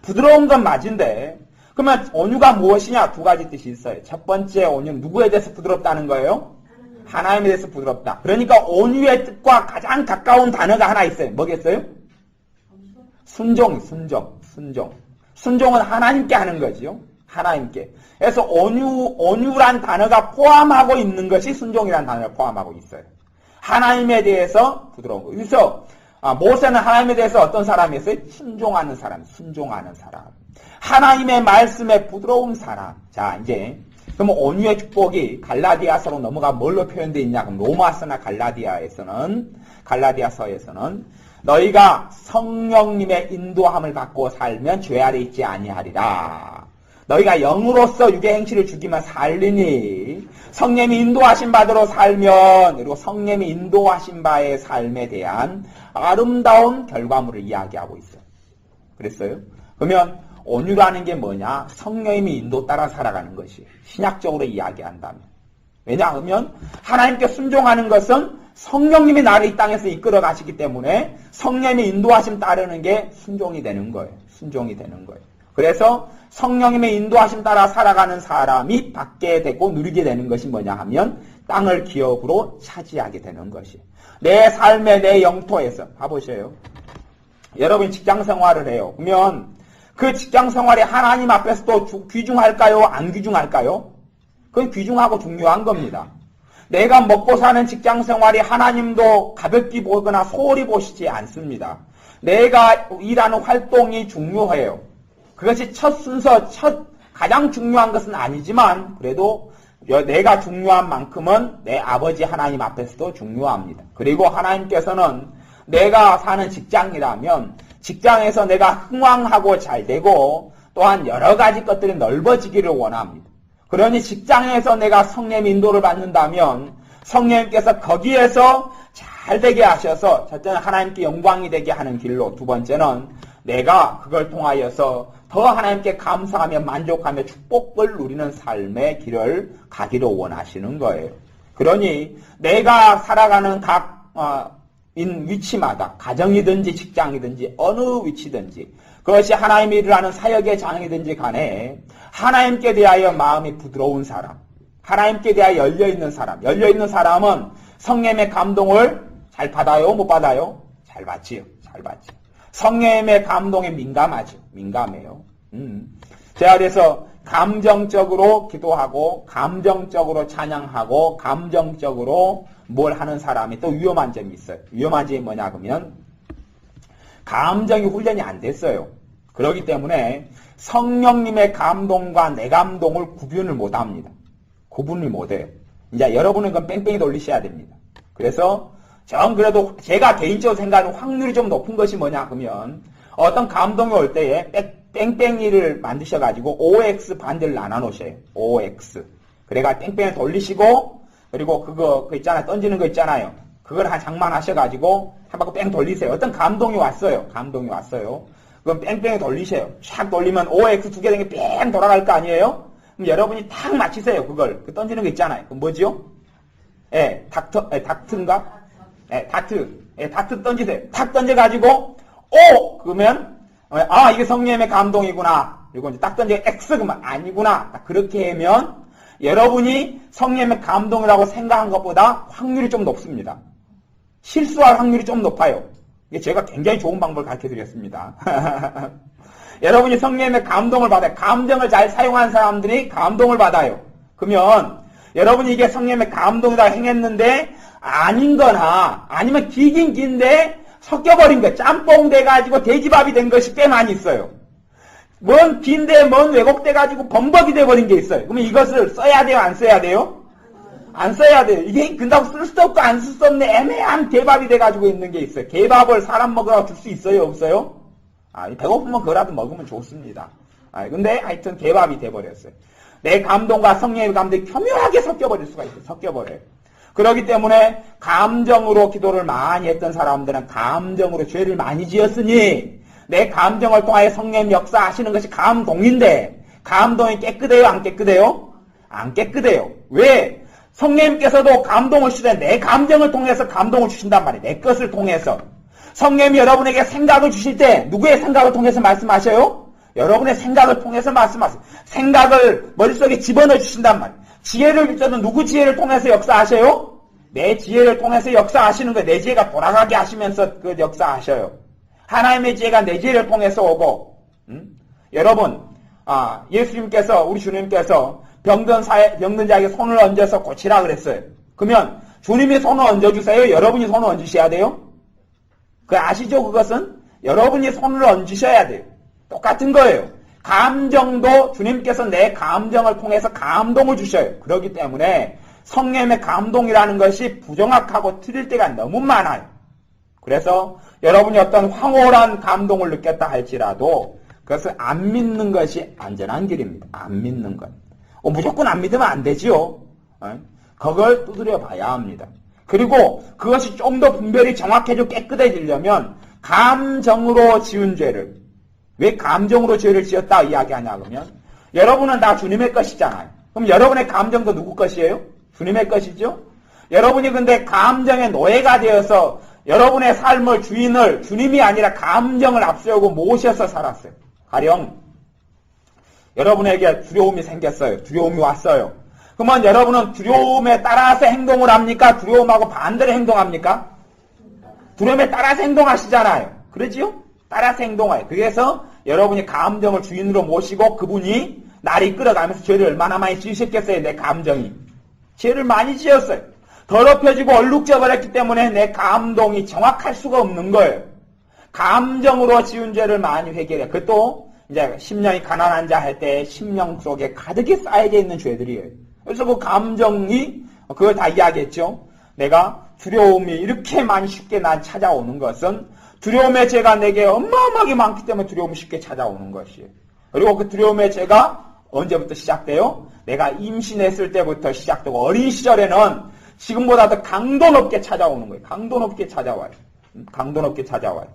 부드러운 건 맞은데 그러면 온유가 무엇이냐? 두 가지 뜻이 있어요. 첫 번째 온유는 누구에 대해서 부드럽다는 거예요? 하나님에 대해서 부드럽다. 그러니까 온유의 뜻과 가장 가까운 단어가 하나 있어요. 뭐겠어요? 순종. 순종은 하나님께 하는 거지요. 하나님께. 그래서 온유란 단어가 포함하고 있는 것이 순종이라는 단어를 포함하고 있어요. 하나님에 대해서 부드러운 거. 그래서 모세는 하나님에 대해서 어떤 사람이었어요? 순종하는 사람. 하나님의 말씀에 부드러운 사람. 자, 이제 그럼 온유의 축복이 갈라디아서로 넘어가 뭘로 표현되어 있냐? 그럼 로마서나 갈라디아서에서는 너희가 성령님의 인도함을 받고 살면 죄 아래 있지 아니하리라. 너희가 영으로서 육의 행실을 죽이면 살리니 성령님이 인도하신 바대로 살면 그리고 성령님이 인도하신 바의 삶에 대한 아름다운 결과물을 이야기하고 있어요. 그랬어요? 그러면 온유라는 게 뭐냐? 성령님이 인도 따라 살아가는 것이에요. 신약적으로 이야기한다면. 왜냐하면 하나님께 순종하는 것은 성령님이 나를 이 땅에서 이끌어 가시기 때문에 성령님의 인도하심 따르는 게 순종이 되는 거예요. 그래서 성령님의 인도하심 따라 살아가는 사람이 받게 되고 누리게 되는 것이 뭐냐 하면 땅을 기업으로 차지하게 되는 것이에요. 내 삶의 내 영토에서 봐보세요. 여러분 직장 생활을 해요. 그러면 그 직장 생활이 하나님 앞에서도 귀중할까요? 안 귀중할까요? 그건 귀중하고 중요한 겁니다. 내가 먹고 사는 직장 생활이 하나님도 가볍게 보거나 소홀히 보시지 않습니다. 내가 일하는 활동이 중요해요. 그것이 첫 순서, 가장 중요한 것은 아니지만 그래도 내가 중요한 만큼은 내 아버지 하나님 앞에서도 중요합니다. 그리고 하나님께서는 내가 사는 직장이라면 직장에서 내가 흥왕하고 잘 되고 또한 여러 가지 것들이 넓어지기를 원합니다. 그러니 직장에서 내가 성령 인도를 받는다면 성령님께서 거기에서 잘 되게 하셔서 첫째는 하나님께 영광이 되게 하는 길로, 두 번째는 내가 그걸 통하여서 더 하나님께 감사하며 만족하며 축복을 누리는 삶의 길을 가기로 원하시는 거예요. 그러니 내가 살아가는 각 위치마다, 가정이든지 직장이든지 어느 위치든지, 그것이 하나님이 일을 하는 사역의 장이든지 간에 하나님께 대하여 마음이 부드러운 사람, 하나님께 대하여 열려있는 사람, 열려있는 사람은 성령의 감동을 잘 받아요? 못 받아요? 잘 받지요. 잘 받지요. 성령의 감동에 민감하죠. 민감해요. 제가 그래서 감정적으로 기도하고 감정적으로 찬양하고 감정적으로 뭘 하는 사람이 또 위험한 점이 있어요. 위험한 점이 뭐냐 그러면 감정이 훈련이 안 됐어요. 그렇기 때문에 성령님의 감동과 내 감동을 구분을 못합니다. 구분을 못해요. 이제 여러분은 그건 뺑뺑이 돌리셔야 됩니다. 그래서 전 그래도 제가 개인적으로 생각하는 확률이 좀 높은 것이 뭐냐 그러면 어떤 감동이 올 때에 뺑뺑이를 만드셔가지고 OX 반대를 나눠 놓으셔요. OX. 그래가 뺑뺑이를 돌리시고 그리고 그거 있잖아요. 던지는 거 있잖아요. 그걸 한 장만하셔가지고 한 바퀴 뺑 돌리세요. 어떤 감동이 왔어요. 감동이 왔어요. 그럼 뺑뺑이 돌리세요. 샥 돌리면 OX 두 개 된 게 뺑 돌아갈 거 아니에요? 그럼 여러분이 탁 맞히세요. 그걸. 그 던지는 거 있잖아요. 그 뭐지요? 닥트인가? 다트 던지세요. 탁 던져가지고, 오! 그러면, 이게 성령의 감동이구나. 그리고 이제 딱 던져, X, 그만, 아니구나. 그렇게 하면, 여러분이 성령의 감동이라고 생각한 것보다 확률이 좀 높습니다. 실수할 확률이 좀 높아요. 이게 제가 굉장히 좋은 방법을 가르쳐 드렸습니다. 여러분이 성령의 감동을 받아요. 감정을 잘 사용한 사람들이 감동을 받아요. 그러면, 여러분이 이게 성령의 감동이다 행했는데, 아닌 거나, 아니면 기긴 긴데, 섞여버린 거, 짬뽕 돼가지고 돼지밥이 된 것이 꽤 많이 있어요. 뭔 긴데, 뭔 왜곡돼가지고 범벅이 돼버린 게 있어요. 그러면 이것을 써야 돼요, 안 써야 돼요? 안 써야 돼요. 이게 근다고 쓸 수도 없고 안 쓸 수 없는 애매한 개밥이 돼가지고 있는 게 있어요. 개밥을 사람 먹으라고 줄 수 있어요, 없어요? 배고프면 그거라도 먹으면 좋습니다. 근데 하여튼 개밥이 돼버렸어요. 내 감동과 성령의 감동이 교묘하게 섞여버릴 수가 있어요. 섞여버려요. 그렇기 때문에 감정으로 기도를 많이 했던 사람들은 감정으로 죄를 많이 지었으니 내 감정을 통하여 성령 역사하시는 것이 감동인데 감동이 깨끗해요? 안 깨끗해요? 안 깨끗해요. 왜? 성령님께서도 감동을 주시되 내 감정을 통해서 감동을 주신단 말이에요. 내 것을 통해서. 성령님이 여러분에게 생각을 주실 때 누구의 생각을 통해서 말씀하셔요? 여러분의 생각을 통해서 말씀하세요. 생각을 머릿속에 집어넣어 주신단 말이에요. 지혜를 빌 누구 지혜를 통해서 역사하셔요? 내 지혜를 통해서 역사하시는 거예요. 내 지혜가 돌아가게 하시면서 그 역사하셔요. 하나님의 지혜가 내 지혜를 통해서 오고, 여러분, 예수님께서, 우리 주님께서 병든 자에게 손을 얹어서 고치라 그랬어요. 그러면 주님이 손을 얹어주세요? 여러분이 손을 얹으셔야 돼요? 아시죠? 그것은? 여러분이 손을 얹으셔야 돼요. 똑같은 거예요. 감정도 주님께서 내 감정을 통해서 감동을 주셔요. 그렇기 때문에 성령의 감동이라는 것이 부정확하고 틀릴 때가 너무 많아요. 그래서 여러분이 어떤 황홀한 감동을 느꼈다 할지라도 그것을 안 믿는 것이 안전한 길입니다. 안 믿는 것. 무조건 안 믿으면 안 되지요. 그걸 두드려 봐야 합니다. 그리고 그것이 좀 더 분별이 정확해지고 깨끗해지려면 감정으로 지은 죄를, 왜 감정으로 죄를 지었다 이야기하냐 그러면 여러분은 다 주님의 것이잖아요. 그럼 여러분의 감정도 누구 것이에요? 주님의 것이죠. 여러분이 근데 감정의 노예가 되어서 여러분의 삶을 주인을 주님이 아니라 감정을 앞세우고 모셔서 살았어요. 가령 여러분에게 두려움이 생겼어요. 두려움이 왔어요. 그러면 여러분은 두려움에 따라서 행동을 합니까? 두려움하고 반대로 행동합니까? 두려움에 따라서 행동하시잖아요. 그러지요? 따라서 행동해요. 그래서 여러분이 감정을 주인으로 모시고 그분이 나를 이끌어가면서 죄를 얼마나 많이 지으셨겠어요. 내 감정이. 죄를 많이 지었어요. 더럽혀지고 얼룩져버렸기 때문에 내 감동이 정확할 수가 없는 거예요. 감정으로 지은 죄를 많이 회개해요. 그것도 이제 심령이 가난한 자 할 때 심령 속에 가득히 쌓여져 있는 죄들이에요. 그래서 그 감정이 그걸 다 이야기했죠. 내가 두려움이 이렇게 많이 쉽게 난 찾아오는 것은 두려움의 죄가 내게 어마어마하게 많기 때문에 두려움이 쉽게 찾아오는 것이에요. 그리고 그 두려움의 죄가 언제부터 시작돼요? 내가 임신했을 때부터 시작되고 어린 시절에는 지금보다 더 강도 높게 찾아오는 거예요. 강도 높게 찾아와요. 강도 높게 찾아와요.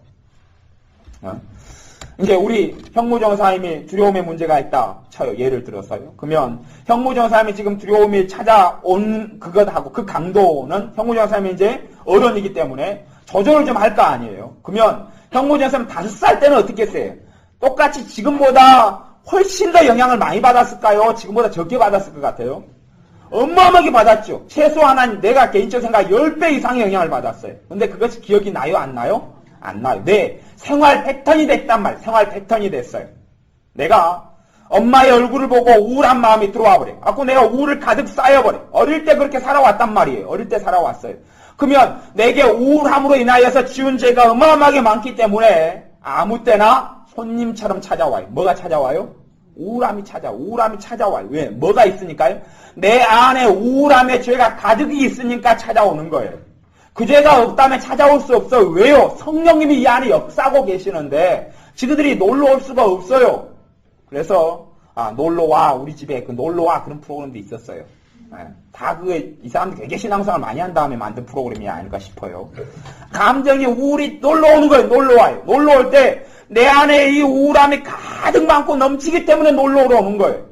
이제 우리 형무정사님이 두려움의 문제가 있다 쳐요. 예를 들어서요. 그러면 형무정사님이 지금 두려움이 찾아온 그것하고 그 강도는 형무정사님이 이제 어른이기 때문에 조절을 좀 할 거 아니에요. 그러면 형무정사님 5살 때는 어떻게 했어요? 똑같이 지금보다 훨씬 더 영향을 많이 받았을까요? 지금보다 적게 받았을 것 같아요. 어마어마하게 받았죠. 최소한 내가 개인적 생각 10배 이상의 영향을 받았어요. 근데 그것이 기억이 나요? 안 나요? 안 나요. 네, 생활 패턴이 됐단 말이에요. 생활 패턴이 됐어요. 내가 엄마의 얼굴을 보고 우울한 마음이 들어와 버려요. 그래서 내가 우울을 가득 쌓여버려요. 어릴 때 그렇게 살아왔단 말이에요. 어릴 때 살아왔어요. 그러면 내게 우울함으로 인하여서 지은 죄가 어마어마하게 많기 때문에 아무 때나 손님처럼 찾아와요. 뭐가 찾아와요? 우울함이 찾아와요. 왜? 뭐가 있으니까요? 내 안에 우울함의 죄가 가득이 있으니까 찾아오는 거예요. 그 죄가 없다면 찾아올 수 없어요. 왜요? 성령님이 이 안에 역사하고 계시는데 지그들이 놀러 올 수가 없어요. 그래서 놀러와 우리 집에 그 놀러와 그런 프로그램도 있었어요. 다 이 사람들 되게 신앙생활 많이 한 다음에 만든 프로그램이 아닐까 싶어요. 감정이 우울이 놀러오는 거예요. 놀러와요. 놀러올 때 내 안에 이 우울함이 가득 많고 넘치기 때문에 놀러오러 오는 거예요.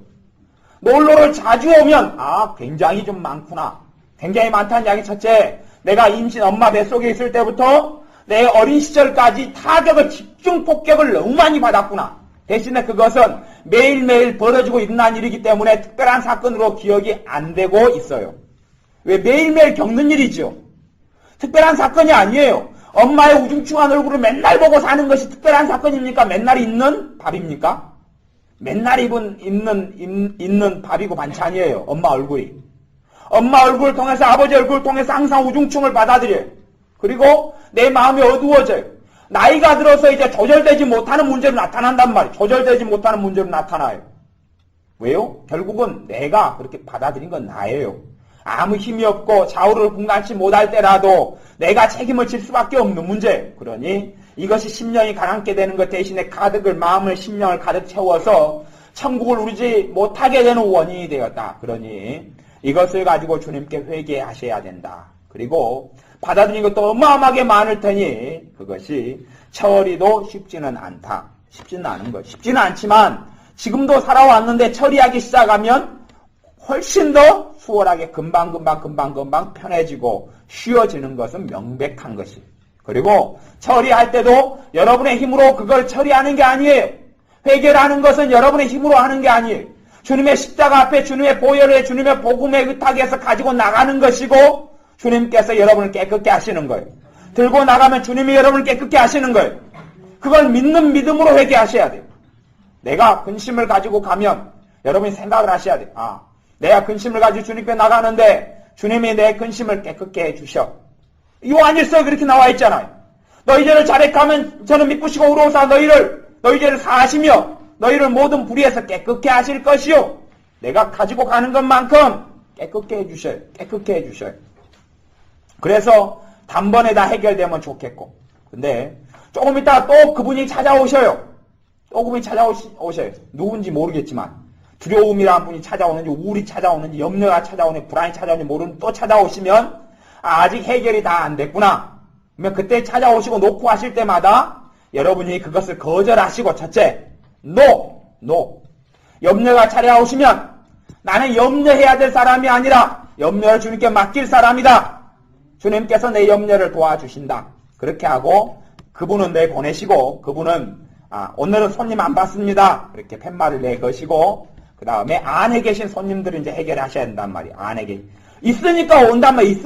놀러를 자주 오면 굉장히 좀 많구나. 굉장히 많다는 이야기. 첫째, 내가 임신 엄마 뱃속에 있을 때부터 내 어린 시절까지 타격을, 집중 폭격을 너무 많이 받았구나. 대신에 그것은 매일매일 벌어지고 일어난 일이기 때문에 특별한 사건으로 기억이 안 되고 있어요. 왜? 매일매일 겪는 일이죠. 특별한 사건이 아니에요. 엄마의 우중충한 얼굴을 맨날 보고 사는 것이 특별한 사건입니까? 맨날 있는 밥입니까? 맨날 있는 밥이고 반찬이에요. 엄마 얼굴이. 엄마 얼굴을 통해서, 아버지 얼굴을 통해서 항상 우중충을 받아들여요. 그리고 내 마음이 어두워져요. 나이가 들어서 이제 조절되지 못하는 문제로 나타난단 말이에요. 조절되지 못하는 문제로 나타나요. 왜요? 결국은 내가 그렇게 받아들인 건 나예요. 아무 힘이 없고 좌우를 분간치 못할 때라도 내가 책임을 질 수밖에 없는 문제. 그러니 이것이 심령이 가난케 되는 것 대신에 마음을 심령을 가득 채워서 천국을 누리지 못하게 되는 원인이 되었다. 그러니 이것을 가지고 주님께 회개하셔야 된다. 그리고 받아들인 것도 어마어마하게 많을 테니 그것이 처리도 쉽지는 않다. 쉽지는 않은 것. 쉽지는 않지만 지금도 살아왔는데 처리하기 시작하면 훨씬 더 수월하게 금방 편해지고 쉬워지는 것은 명백한 것이. 그리고 처리할 때도 여러분의 힘으로 그걸 처리하는 게 아니에요. 회개하는 것은 여러분의 힘으로 하는 게 아니에요. 주님의 십자가 앞에 주님의 보혈에 주님의 복음에 의탁해서 가지고 나가는 것이고 주님께서 여러분을 깨끗게 하시는 거예요. 들고 나가면 주님이 여러분을 깨끗게 하시는 거예요. 그걸 믿는 믿음으로 회개하셔야 돼요. 내가 근심을 가지고 가면 여러분이 생각을 하셔야 돼요. 내가 근심을 가지고 주님께 나가는데 주님이 내 근심을 깨끗게 해주셔. 요한일서에 그렇게 나와 있잖아요. 너희 죄를 자백하면 저는 미쁘시고 의로우사 너희 죄를 사하시며 너희를 모든 불의에서 깨끗게 하실 것이요. 내가 가지고 가는 것만큼 깨끗게 해주셔요. 그래서 단번에 다 해결되면 좋겠고. 근데 조금 있다가 또 그분이 찾아오셔요. 누군지 모르겠지만 두려움이라는 분이 찾아오는지 우울이 찾아오는지 염려가 찾아오는지 불안이 찾아오는지 모르는 또 찾아오시면 아직 해결이 다 안 됐구나. 그러면 그때 찾아오시고 놓고 하실 때마다 여러분이 그것을 거절하시고 첫째, NO. 염려가 찾아오시면 나는 염려해야 될 사람이 아니라 염려를 주님께 맡길 사람이다. 주님께서 내 염려를 도와주신다. 그렇게 하고 그분은 내보내시고 그분은 오늘은 손님 안 받습니다. 이렇게 팻말을 내거시고 그 다음에 안에 계신 손님들을 이제 해결하셔야 된단 말이에요. 안에 있으니까 온단 말이에요.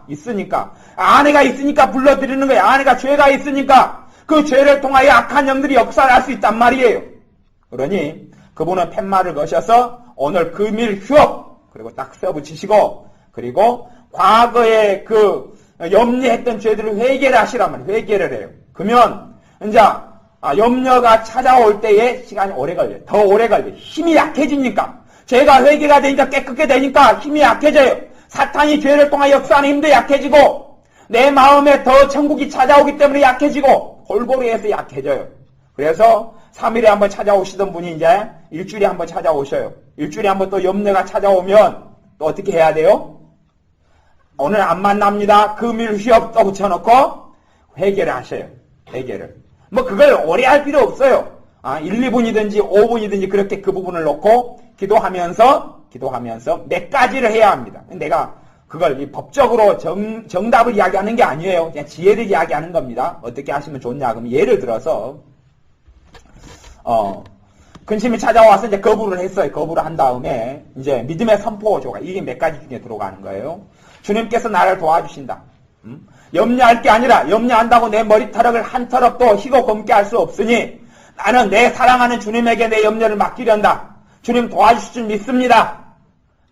있으니까. 아내가 있으니까 불러드리는 거예요. 아내가 죄가 있으니까 그 죄를 통하여 악한 영들이 역사를 할 수 있단 말이에요. 그러니 그분은 팻말을 거셔서 오늘 금일 휴업 그리고 딱 써붙이시고 그리고 과거에 그 염려했던 죄들을 회개를 하시란 말이에요. 회개를 해요. 그러면 이제 염려가 찾아올 때에 시간이 오래 걸려요. 더 오래 걸려요. 힘이 약해지니까. 죄가 회개가 되니까 깨끗게 되니까 힘이 약해져요. 사탄이 죄를 통하여 역사하는 힘도 약해지고 내 마음에 더 천국이 찾아오기 때문에 약해지고 골고루 해서 약해져요. 그래서 3일에 한번 찾아오시던 분이 이제 일주일에 한번 찾아오셔요. 일주일에 한번 또 염려가 찾아오면 또 어떻게 해야 돼요? 오늘 안 만납니다. 금일 휴업 또 붙여놓고 회개를 하셔요. 회개를. 뭐 그걸 오래 할 필요 없어요. 1, 2분이든지 5분이든지 그렇게 그 부분을 놓고 기도하면서 몇 가지를 해야 합니다. 내가 그걸 법적으로 정답을 이야기하는 게 아니에요. 그냥 지혜를 이야기하는 겁니다. 어떻게 하시면 좋냐. 그럼 예를 들어서 근심이 찾아와서 이제 거부를 했어요. 거부를 한 다음에 이제 믿음의 선포조가 이게 몇 가지 중에 들어가는 거예요. 주님께서 나를 도와주신다. 염려할 게 아니라 염려한다고 내 머리털을 한 털업도 희고 검게 할 수 없으니 나는 내 사랑하는 주님에게 내 염려를 맡기련다. 주님 도와주실 줄 믿습니다.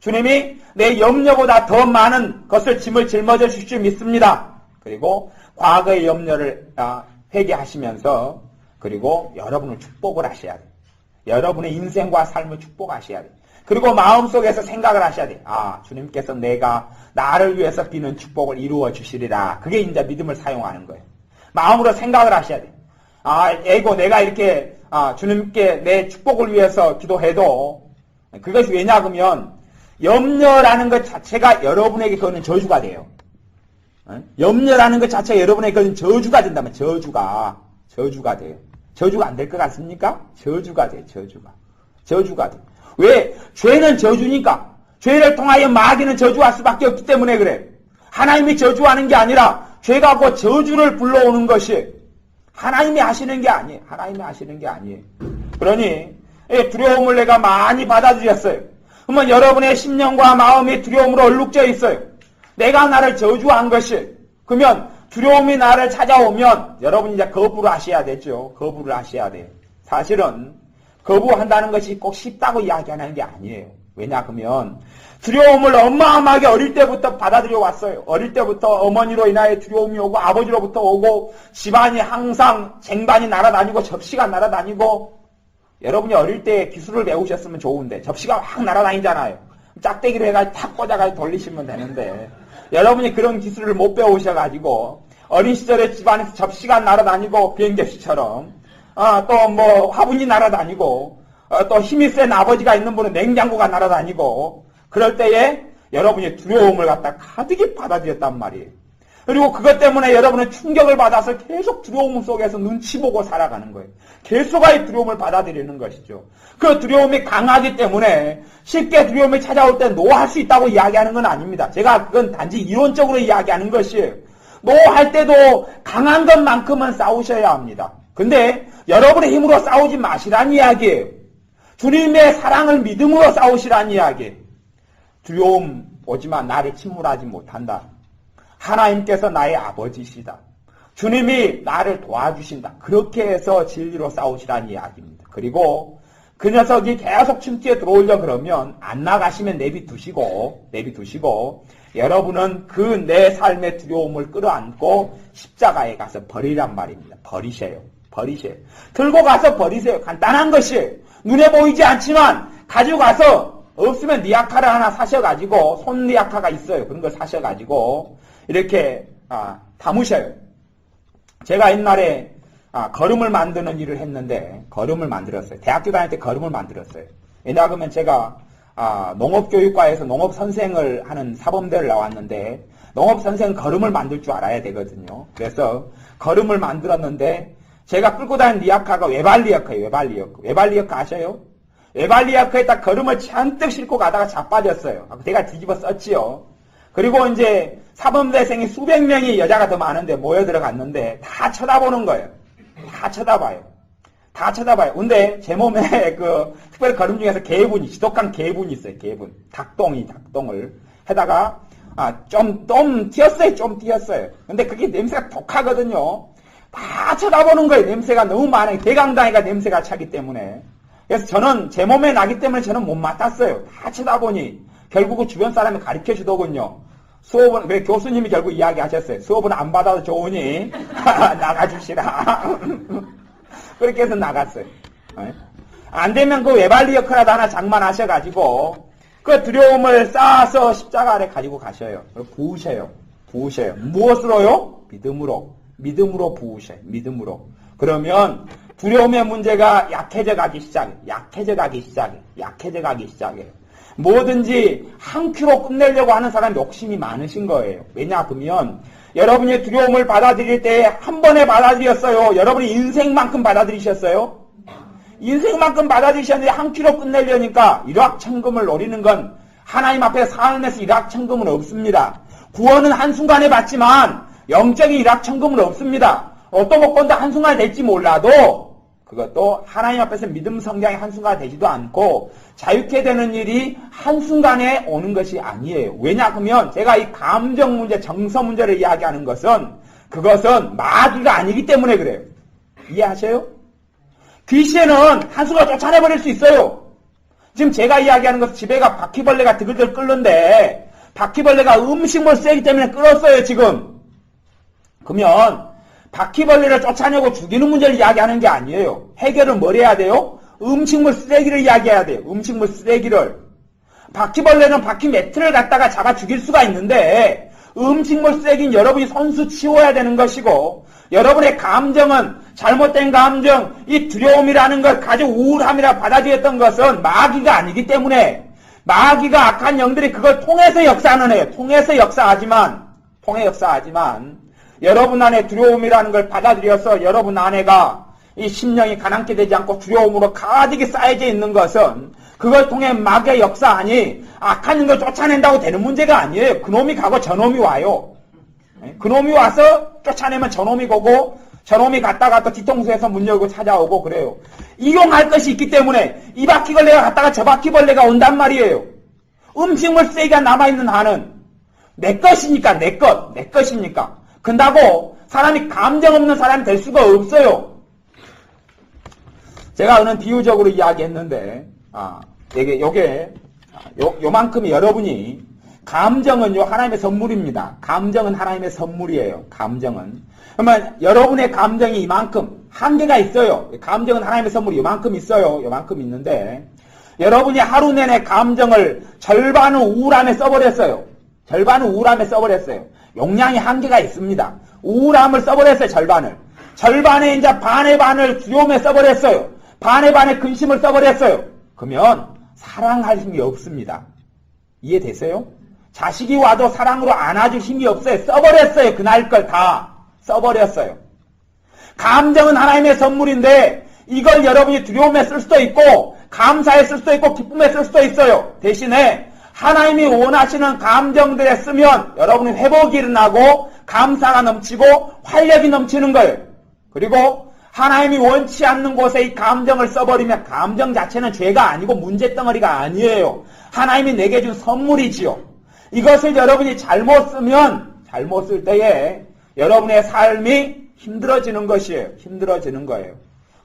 주님이 내 염려보다 더 많은 것을 짐을 짊어져 주실 줄 믿습니다. 그리고 과거의 염려를 회개하시면서 그리고 여러분을 축복을 하셔야 돼요. 여러분의 인생과 삶을 축복하셔야 돼요. 그리고 마음속에서 생각을 하셔야 돼요. 주님께서 내가 나를 위해서 비는 축복을 이루어 주시리라. 그게 이제 믿음을 사용하는 거예요. 마음으로 생각을 하셔야 돼요. 내가 이렇게 주님께 내 축복을 위해서 기도해도 그것이 왜냐 그러면 염려라는 것 자체가 여러분에게 그거는 저주가 돼요. 염려라는 것 자체가 여러분에게 그거는 저주가 된다면 저주가 돼요. 저주가 안 될 것 같습니까? 저주가 돼. 저주가 돼. 왜? 죄는 저주니까. 죄를 통하여 마귀는 저주할 수밖에 없기 때문에 그래. 하나님이 저주하는 게 아니라 죄가 그 저주를 불러오는 것이 하나님이 하시는 게 아니에요. 그러니 두려움을 내가 많이 받아들였어요. 그러면 여러분의 심령과 마음이 두려움으로 얼룩져 있어요. 내가 나를 저주한 것이. 그러면 두려움이 나를 찾아오면 여러분이 이제 거부를 하셔야 되죠. 거부를 하셔야 돼요. 사실은 거부한다는 것이 꼭 쉽다고 이야기하는 게 아니에요. 왜냐 그러면 두려움을 어마어마하게 어릴 때부터 받아들여 왔어요. 어릴 때부터 어머니로 인하여 두려움이 오고 아버지로부터 오고 집안이 항상 쟁반이 날아다니고 접시가 날아다니고 여러분이 어릴 때 기술을 배우셨으면 좋은데 접시가 확 날아다니잖아요. 짝대기로 해가지고 탁 꽂아가지고 돌리시면 되는데 여러분이 그런 기술을 못 배우셔가지고 어린 시절에 집안에서 접시가 날아다니고 비행접시처럼 또 뭐 화분이 날아다니고 또 힘이 센 아버지가 있는 분은 냉장고가 날아다니고 그럴 때에 여러분이 두려움을 갖다 가득히 받아들였단 말이에요. 그리고 그것 때문에 여러분은 충격을 받아서 계속 두려움 속에서 눈치 보고 살아가는 거예요. 계속의 두려움을 받아들이는 것이죠. 그 두려움이 강하기 때문에 쉽게 두려움이 찾아올 때 노할 수 있다고 이야기하는 건 아닙니다. 제가 그건 단지 이론적으로 이야기하는 것이에요. 노할 때도 강한 것만큼은 싸우셔야 합니다. 근데 여러분의 힘으로 싸우지 마시란 이야기예요. 주님의 사랑을 믿음으로 싸우시란 이야기예요. 두려움 오지만 나를 침몰하지 못한다. 하나님께서 나의 아버지시다. 주님이 나를 도와주신다. 그렇게 해서 진리로 싸우시란 이야기입니다. 그리고 그 녀석이 계속 침투에 들어오려 그러면 안 나가시면 내비두시고 여러분은 그 내 삶의 두려움을 끌어안고 십자가에 가서 버리란 말입니다. 버리세요. 들고 가서 버리세요. 간단한 것이 눈에 보이지 않지만 가지고 가서 없으면 리아카를 하나 사셔가지고 손 리아카가 있어요. 그런 걸 사셔가지고 이렇게 담으셔요. 제가 옛날에 거름을 만드는 일을 했는데 거름을 만들었어요. 대학교 다닐 때 거름을 만들었어요. 왜냐하면 제가 농업교육과에서 농업선생을 하는 사범대를 나왔는데 농업선생은 거름을 만들 줄 알아야 되거든요. 그래서 거름을 만들었는데 제가 끌고 다니는 리아카가 외발리아카예요. 외발리아카 아셔요? 외발리아카에 딱 거름을 잔뜩 싣고 가다가 자빠졌어요. 내가 뒤집어 썼지요. 그리고 이제 사범대생이 수백 명이 여자가 더 많은데 모여 들어갔는데 다 쳐다보는 거예요. 다 쳐다봐요. 근데 제 몸에 특별히 거름 중에서 지독한 개분이 있어요. 닭똥을 해다가 좀 튀었어요. 근데 그게 냄새가 독하거든요. 다 쳐다보는 거예요. 냄새가 너무 많아요. 대강당이가 냄새가 차기 때문에. 그래서 저는 제 몸에 나기 때문에 저는 못 맡았어요. 다 쳐다보니 결국은 주변 사람이 가르쳐 주더군요. 수업은 왜 교수님이 결국 이야기하셨어요. 수업은 안 받아도 좋으니 나가주시라. 그렇게 해서 나갔어요. 안 되면 그 외발리어크라도 하나 장만하셔가지고 그 두려움을 쌓아서 십자가 아래 가지고 가셔요. 부으셔요. 무엇으로요? 믿음으로 부으셔요. 믿음으로. 그러면 두려움의 문제가 약해져 가기 시작해요. 뭐든지 한 큐로 끝내려고 하는 사람이 욕심이 많으신 거예요. 왜냐 그러면 여러분이 두려움을 받아들일 때 한 번에 받아들였어요. 여러분이 인생만큼 받아들이셨어요. 인생만큼 받아들이셨는데 한 큐로 끝내려니까 일확천금을 노리는 건 하나님 앞에 삶에서 일확천금은 없습니다. 구원은 한순간에 받지만 영적인 일확천금은 없습니다. 로또 복권도 한순간에 될지 몰라도 그것도 하나님 앞에서 믿음 성장이 한순간에 되지도 않고 자유케 되는 일이 한순간에 오는 것이 아니에요. 왜냐 하면 제가 이 감정 문제, 정서 문제를 이야기하는 것은 그것은 마귀가 아니기 때문에 그래요. 이해하세요? 귀신은 한순간에 쫓아내버릴 수 있어요. 지금 제가 이야기하는 것은 집에가 바퀴벌레가 드글드글 끓는데 바퀴벌레가 음식물 쓰레기 때문에 끓었어요 지금. 그러면 바퀴벌레를 쫓아내고 죽이는 문제를 이야기하는 게 아니에요. 해결은 뭘 해야 돼요? 음식물 쓰레기를 이야기해야 돼요. 음식물 쓰레기를. 바퀴벌레는 바퀴 매트를 갖다가 잡아 죽일 수가 있는데 음식물 쓰레기는 여러분이 손수 치워야 되는 것이고 여러분의 감정은 잘못된 감정, 이 두려움이라는 걸 가지고 우울함이라 받아들였던 것은 마귀가 아니기 때문에 마귀가 악한 영들이 그걸 통해서 역사하는 애예요. 통해 역사하지만 여러분 안에 두려움이라는 걸 받아들여서 여러분 안에가 이 심령이 가난케 되지 않고 두려움으로 가득히 쌓여져 있는 것은 그걸 통해 마귀의 역사하니 악한 걸 쫓아낸다고 되는 문제가 아니에요. 그놈이 가고 저놈이 와요. 그놈이 와서 쫓아내면 저놈이 가고 저놈이 갔다가 또 뒤통수에서 문 열고 찾아오고 그래요. 이용할 것이 있기 때문에 이 바퀴벌레가 갔다가 저 바퀴벌레가 온단 말이에요. 음식물 쓰레기가 남아있는 한은 내 것이니까 내 것이니까. 근다고 사람이 감정 없는 사람이 될 수가 없어요. 제가 오늘 비유적으로 이야기했는데 요만큼 여러분이 감정은요 하나님의 선물입니다. 감정은 하나님의 선물이에요. 감정은. 그러면 여러분의 감정이 이만큼 한계가 있어요. 감정은 하나님의 선물이 요만큼 있어요. 요만큼 있는데 여러분이 하루 내내 감정을 절반은 우울함에 써버렸어요. 용량이 한계가 있습니다. 우울함을 써버렸어요. 절반에 이제 반의 반을 두려움에 써버렸어요. 반의 반의 근심을 써버렸어요. 그러면 사랑할 힘이 없습니다. 이해되세요? 자식이 와도 사랑으로 안아줄 힘이 없어요. 써버렸어요. 그날 걸 다 써버렸어요. 감정은 하나님의 선물인데 이걸 여러분이 두려움에 쓸 수도 있고 감사에 쓸 수도 있고 기쁨에 쓸 수도 있어요. 대신에 하나님이 원하시는 감정들에 쓰면 여러분이 회복이 일어나고 감사가 넘치고 활력이 넘치는 거예요. 그리고 하나님이 원치 않는 곳에 이 감정을 써버리면 감정 자체는 죄가 아니고 문제덩어리가 아니에요. 하나님이 내게 준 선물이지요. 이것을 여러분이 잘못 쓸 때에 여러분의 삶이 힘들어지는 것이에요. 힘들어지는 거예요.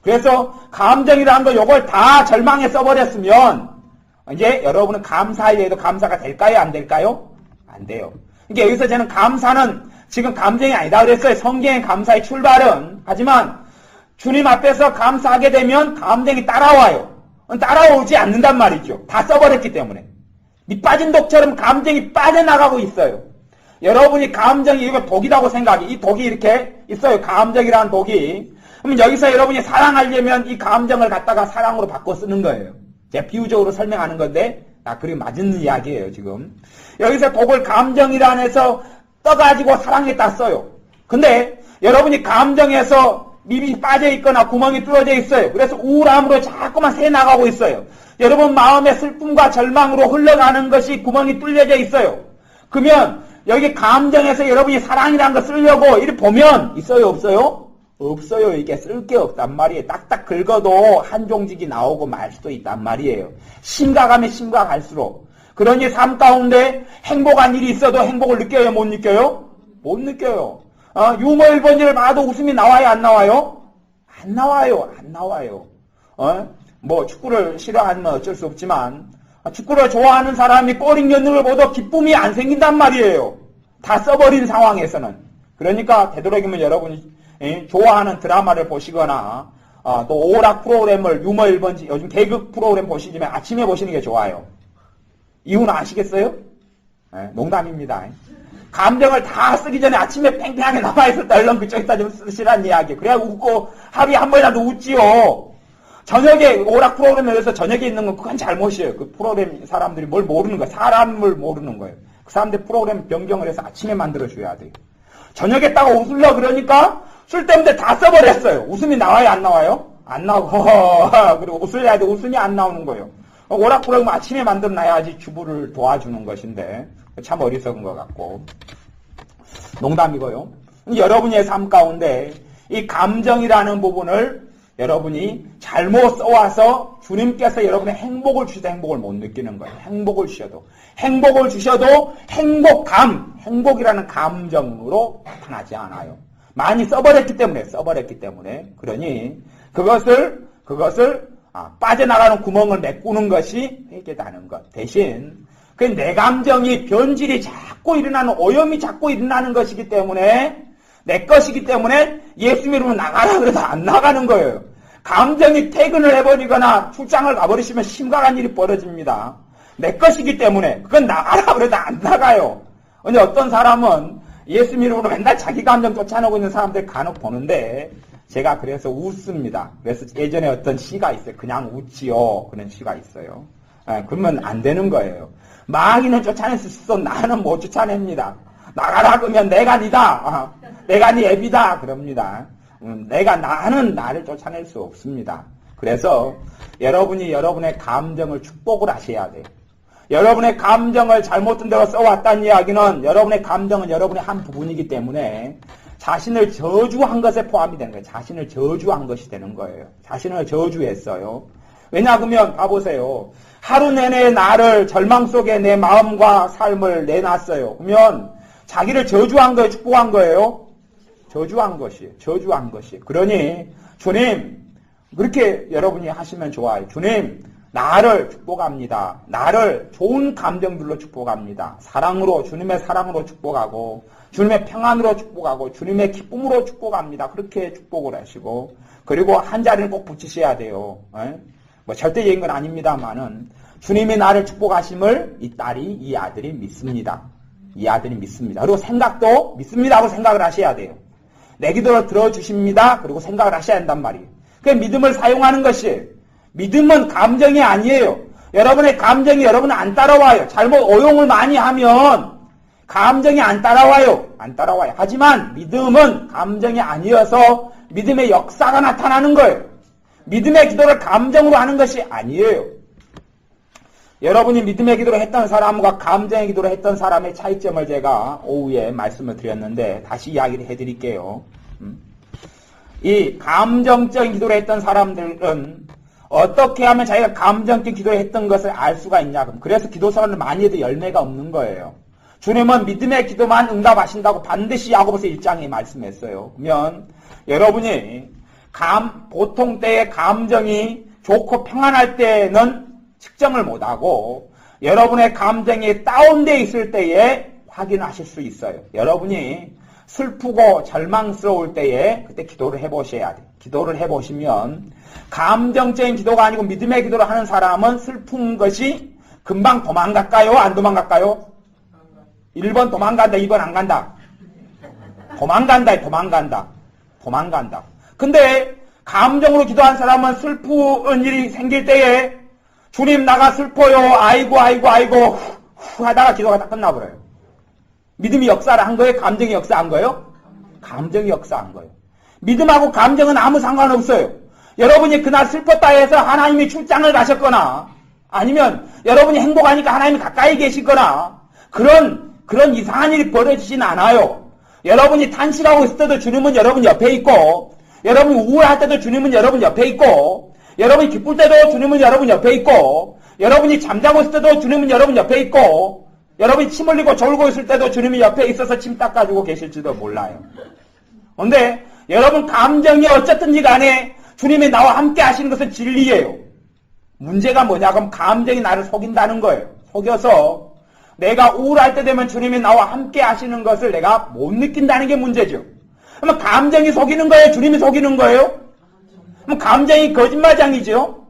그래서 감정이라는 거 요걸 다 절망에 써버렸으면 이제 여러분은 감사에 해도 감사가 될까요? 안 될까요? 안 돼요. 그러니까 여기서 저는 감사는 지금 감정이 아니다 그랬어요. 성경의 감사의 출발은. 하지만 주님 앞에서 감사하게 되면 감정이 따라와요. 따라오지 않는단 말이죠. 다 써버렸기 때문에. 밑 빠진 독처럼 감정이 빠져나가고 있어요. 여러분이 감정이 이거 독이라고 생각해. 이 독이 이렇게 있어요. 감정이라는 독이. 그러면 여기서 여러분이 사랑하려면 이 감정을 갖다가 사랑으로 바꿔 쓰는 거예요. 제가 비유적으로 설명하는 건데 그게 맞는 이야기예요. 지금 여기서 독을 감정이라 해서 떠가지고 사랑에 땄어요. 근데 여러분이 감정에서 입이 빠져있거나 구멍이 뚫어져 있어요. 그래서 우울함으로 자꾸만 새나가고 있어요. 여러분 마음의 슬픔과 절망으로 흘러가는 것이 구멍이 뚫려져 있어요. 그러면 여기 감정에서 여러분이 사랑이라는 거 쓰려고 이렇게 보면 있어요? 없어요? 없어요. 이게 쓸 게 없단 말이에요. 딱딱 긁어도 한 종직이 나오고 말 수도 있단 말이에요. 심각하면 심각할수록. 그러니 삶 가운데 행복한 일이 있어도 행복을 느껴요? 못 느껴요? 못 느껴요. 유머 1번지를 봐도 웃음이 나와요? 안 나와요? 안 나와요. 뭐 축구를 싫어하는 건 어쩔 수 없지만 축구를 좋아하는 사람이 골인 연능을 보도 기쁨이 안 생긴단 말이에요. 다 써버린 상황에서는. 그러니까 되도록이면 여러분이 좋아하는 드라마를 보시거나 또 오락 프로그램을 유머 1번지 요즘 개그 프로그램 보시지만 아침에 보시는 게 좋아요. 이유는 아시겠어요? 농담입니다. 감정을 다 쓰기 전에 아침에 팽팽하게 남아있을 때 얼른 그쪽에다 좀 쓰시란 이야기. 그래야 웃고 하루에 한 번이라도 웃지요. 저녁에 오락 프로그램에서 저녁에 있는 건 그건 잘못이에요. 그 프로그램 사람들이 뭘 모르는 거예요. 사람을 모르는 거예요. 그 사람들 프로그램 변경을 해서 아침에 만들어줘야 돼요. 저녁에 따가 웃으려 그러니까 쓸데없는데 다 써버렸어요. 웃음이 나와요, 안 나와요? 안 나오고 그리고 웃으려야 돼. 웃음이 안 나오는 거예요. 오락 프로그램 아침에 만들어놔야지 주부를 도와주는 것인데 참 어리석은 것 같고. 농담이고요. 여러분의 삶 가운데 이 감정이라는 부분을 여러분이 잘못 써와서 주님께서 여러분의 행복을 주셔도 행복을 못 느끼는 거예요. 행복을 주셔도 행복이라는 감정으로 나타나지 않아요. 많이 써버렸기 때문에 그러니 그것을 빠져나가는 구멍을 메꾸는 것이 회개다는 것. 대신 그 내 감정이 변질이 자꾸 일어나는, 오염이 자꾸 일어나는 것이기 때문에, 내 것이기 때문에 예수 믿으면 나가라 그래도 안 나가는 거예요. 감정이 퇴근을 해버리거나 출장을 가버리시면 심각한 일이 벌어집니다. 내 것이기 때문에 그건 나가라 그래도 안 나가요. 근데 어떤 사람은 예수 믿음으로 맨날 자기 감정 쫓아내고 있는 사람들 간혹 보는데 제가 그래서 웃습니다. 그래서 예전에 어떤 시가 있어요. 그냥 웃지요. 그런 시가 있어요. 그러면 안 되는 거예요. 마귀는 쫓아낼 수 있어. 나는 못 쫓아냅니다. 나가라 그러면 내가 니다. 내가 네 애비다. 그럽니다. 나는 나를 쫓아낼 수 없습니다. 그래서 여러분이 여러분의 감정을 축복을 하셔야 돼요. 여러분의 감정을 잘못된 대로 써왔다는 이야기는 여러분의 감정은 여러분의 한 부분이기 때문에 자신을 저주한 것에 포함이 되는 거예요. 자신을 저주한 것이 되는 거예요. 자신을 저주했어요. 왜냐하면 봐보세요. 하루 내내 나를 절망 속에 내 마음과 삶을 내놨어요. 그러면 자기를 저주한 거예요? 축복한 거예요? 저주한 것이. 그러니 주님, 그렇게 여러분이 하시면 좋아요. 주님, 나를 축복합니다. 나를 좋은 감정들로 축복합니다. 주님의 사랑으로 축복하고, 주님의 평안으로 축복하고, 주님의 기쁨으로 축복합니다. 그렇게 축복을 하시고, 그리고 한 자리는 꼭 붙이셔야 돼요. 뭐 절대적인 건 아닙니다만은, 주님이 나를 축복하심을 이 아들이 믿습니다. 이 아들이 믿습니다. 그리고 생각도 믿습니다 하고 생각을 하셔야 돼요. 내 기도를 들어주십니다. 그리고 생각을 하셔야 한단 말이에요. 그 믿음을 사용하는 것이, 믿음은 감정이 아니에요. 여러분의 감정이 여러분은 안 따라와요. 잘못 오용을 많이 하면 감정이 안 따라와요. 하지만 믿음은 감정이 아니어서 믿음의 역사가 나타나는 거예요. 믿음의 기도를 감정으로 하는 것이 아니에요. 여러분이 믿음의 기도를 했던 사람과 감정의 기도를 했던 사람의 차이점을 제가 오후에 말씀을 드렸는데 다시 이야기를 해드릴게요. 이 감정적인 기도를 했던 사람들은 어떻게 하면 자기가 감정적인 기도를 했던 것을 알 수가 있냐. 그래서 기도서를 많이 해도 열매가 없는 거예요. 주님은 믿음의 기도만 응답하신다고 반드시 야고보서 1장에 말씀했어요. 그러면 여러분이 보통 때의 감정이 좋고 평안할 때는 측정을 못하고 여러분의 감정이 다운되어 있을 때에 확인하실 수 있어요. 여러분이 슬프고 절망스러울 때에 그때 기도를 해보셔야 돼요. 기도를 해보시면 감정적인 기도가 아니고 믿음의 기도를 하는 사람은 슬픈 것이 금방 도망갈까요? 안 도망갈까요? 1번 도망간다, 2번 안 간다. 도망간다. 근데 감정으로 기도한 사람은 슬픈 일이 생길 때에 주님 나가 슬퍼요. 아이고 후 하다가 기도가 다 끝나버려요. 믿음이 역사를 한 거예요? 감정이 역사한 거예요? 감정이 역사한 거예요. 믿음하고 감정은 아무 상관없어요. 여러분이 그날 슬펐다 해서 하나님이 출장을 가셨거나 아니면 여러분이 행복하니까 하나님이 가까이 계시거나 그런 이상한 일이 벌어지진 않아요. 여러분이 탄식하고 있을 때도 주님은 여러분 옆에 있고 여러분이 우울할 때도 주님은 여러분 옆에 있고 여러분이 기쁠 때도 주님은 여러분 옆에 있고 여러분이 잠자고 있을 때도 주님은 여러분 옆에 있고 여러분이 침 흘리고 졸고 있을 때도 주님이 옆에 있어서 침 닦아주고 계실지도 몰라요. 그런데 여러분 감정이 어쨌든지 간에 주님이 나와 함께 하시는 것은 진리예요. 문제가 뭐냐? 그럼 감정이 나를 속인다는 거예요. 속여서 내가 우울할 때 되면 주님이 나와 함께 하시는 것을 내가 못 느낀다는 게 문제죠. 그러면 감정이 속이는 거예요? 주님이 속이는 거예요? 그럼 감정이 거짓말장이죠?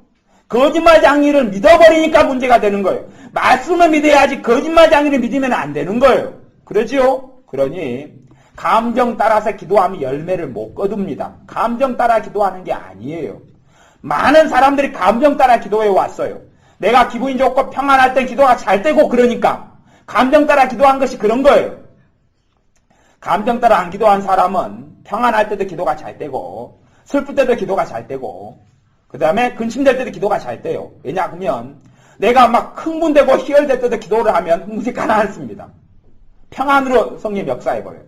거짓말장이를 믿어버리니까 문제가 되는 거예요. 말씀을 믿어야지 거짓말장이를 믿으면 안 되는 거예요. 그러지요? 그러니 감정 따라서 기도하면 열매를 못 거둡니다. 감정 따라 기도하는 게 아니에요. 많은 사람들이 감정 따라 기도해 왔어요. 내가 기분이 좋고 평안할 땐 기도가 잘 되고 그러니까 감정 따라 기도한 것이 그런 거예요. 감정 따라 안 기도한 사람은 평안할 때도 기도가 잘 되고 슬플 때도 기도가 잘 되고 그 다음에 근심될 때도 기도가 잘 돼요. 왜냐하면 내가 막 흥분되고 희열될 때도 기도를 하면 흥분이 가라앉습니다. 평안으로 성령 역사해버려요.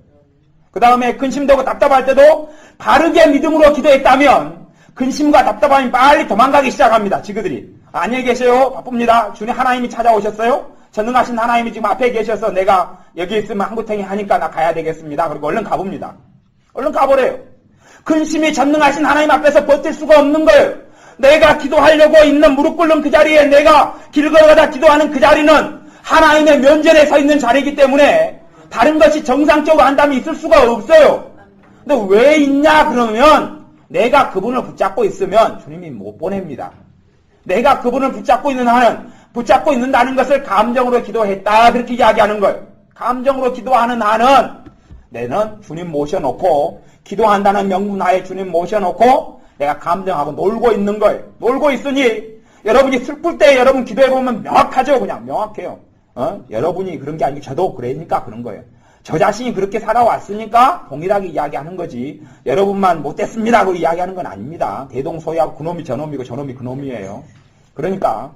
그 다음에 근심되고 답답할 때도 바르게 믿음으로 기도했다면 근심과 답답함이 빨리 도망가기 시작합니다. 지그들이. 안녕히 계세요. 바쁩니다. 주님 하나님이 찾아오셨어요? 전능하신 하나님이 지금 앞에 계셔서 내가 여기 있으면 한구탱이 하니까 나 가야 되겠습니다. 그리고 얼른 가봅니다. 얼른 가버려요. 근심이 전능하신 하나님 앞에서 버틸 수가 없는 거예요. 내가 기도하려고 있는 무릎 꿇는 그 자리에 내가 길 걸어가다 기도하는 그 자리는 하나님의 면전에 서 있는 자리이기 때문에 다른 것이 정상적으로 한다면 있을 수가 없어요. 근데 왜 있냐 그러면 내가 그분을 붙잡고 있으면 주님이 못 보냅니다. 내가 그분을 붙잡고 있는 한은 붙잡고 있는다는 것을 감정으로 기도했다 그렇게 이야기하는 거예요. 감정으로 기도하는 한은 내는 주님 모셔놓고 기도한다는 명분하에 주님 모셔놓고 내가 감정하고 놀고 있는 거예요. 놀고 있으니 여러분이 슬플 때 여러분 기도해보면 명확하죠. 그냥 명확해요. 여러분이 그런 게 아니고 저도 그러니까 그런 거예요. 저 자신이 그렇게 살아왔으니까 동일하게 이야기하는 거지 여러분만 못됐습니다 고 이야기하는 건 아닙니다. 대동소이하고 그놈이 저놈이고 저놈이 그놈이에요. 그러니까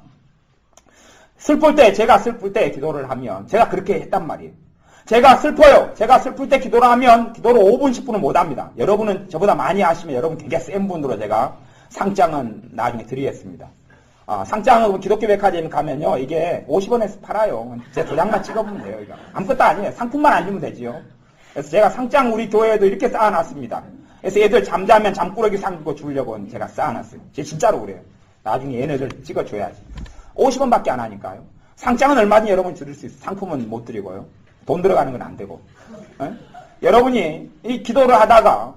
슬플 때 제가 슬플 때 기도를 하면 제가 그렇게 했단 말이에요. 제가 슬퍼요. 제가 슬플 때 기도를 하면 기도를 5분 10분은 못합니다. 여러분은 저보다 많이 하시면 여러분 되게 센 분으로 제가 상장은 나중에 드리겠습니다. 상장은 기독교 백화점 가면요 이게 50원에서 팔아요. 제 도장만 찍어보면 돼요. 이거. 아무것도 아니에요. 상품만 안 주면 되지요. 그래서 제가 상장 우리 교회에도 이렇게 쌓아놨습니다. 그래서 얘들 잠자면 잠꾸러기 상 주려고 제가 쌓아놨어요. 진짜로 그래요. 나중에 얘네들 찍어줘야지. 50원밖에 안 하니까요. 상장은 얼마든지 여러분 드릴 수 있어요. 상품은 못 드리고요. 돈 들어가는 건 안 되고. 여러분이 이 기도를 하다가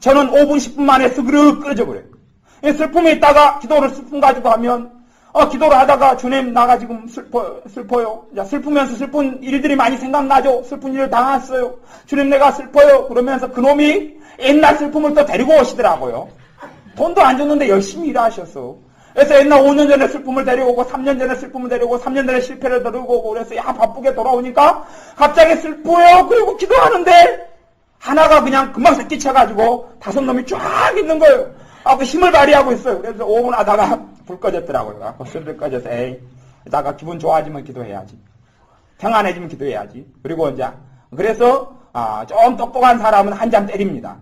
저는 5분 10분 만에 스그르 끄러져 버려요. 슬픔에 있다가 기도를 슬픔 가지고 하면 기도를 하다가 주님 나가 지금 슬퍼요. 슬프면서 슬픈 일들이 많이 생각나죠. 슬픈 일을 당했어요. 주님 내가 슬퍼요. 그러면서 그놈이 옛날 슬픔을 또 데리고 오시더라고요. 돈도 안 줬는데 열심히 일하셨어. 그래서 옛날 5년 전에 슬픔을 데려오고 3년 전에 슬픔을 데려오고 3년 전에 실패를 데려오고 그래서 바쁘게 돌아오니까 갑자기 슬퍼요. 그리고 기도하는데 하나가 그냥 금방 새끼쳐가지고 5놈이 쫙 있는 거예요. 그 힘을 발휘하고 있어요. 그래서 5분 하다가 불 꺼졌더라고요. 불 꺼져서 이따가 기분 좋아지면 기도해야지. 평안해지면 기도해야지. 그리고 이제 그래서 좀 똑똑한 사람은 한 잠 때립니다.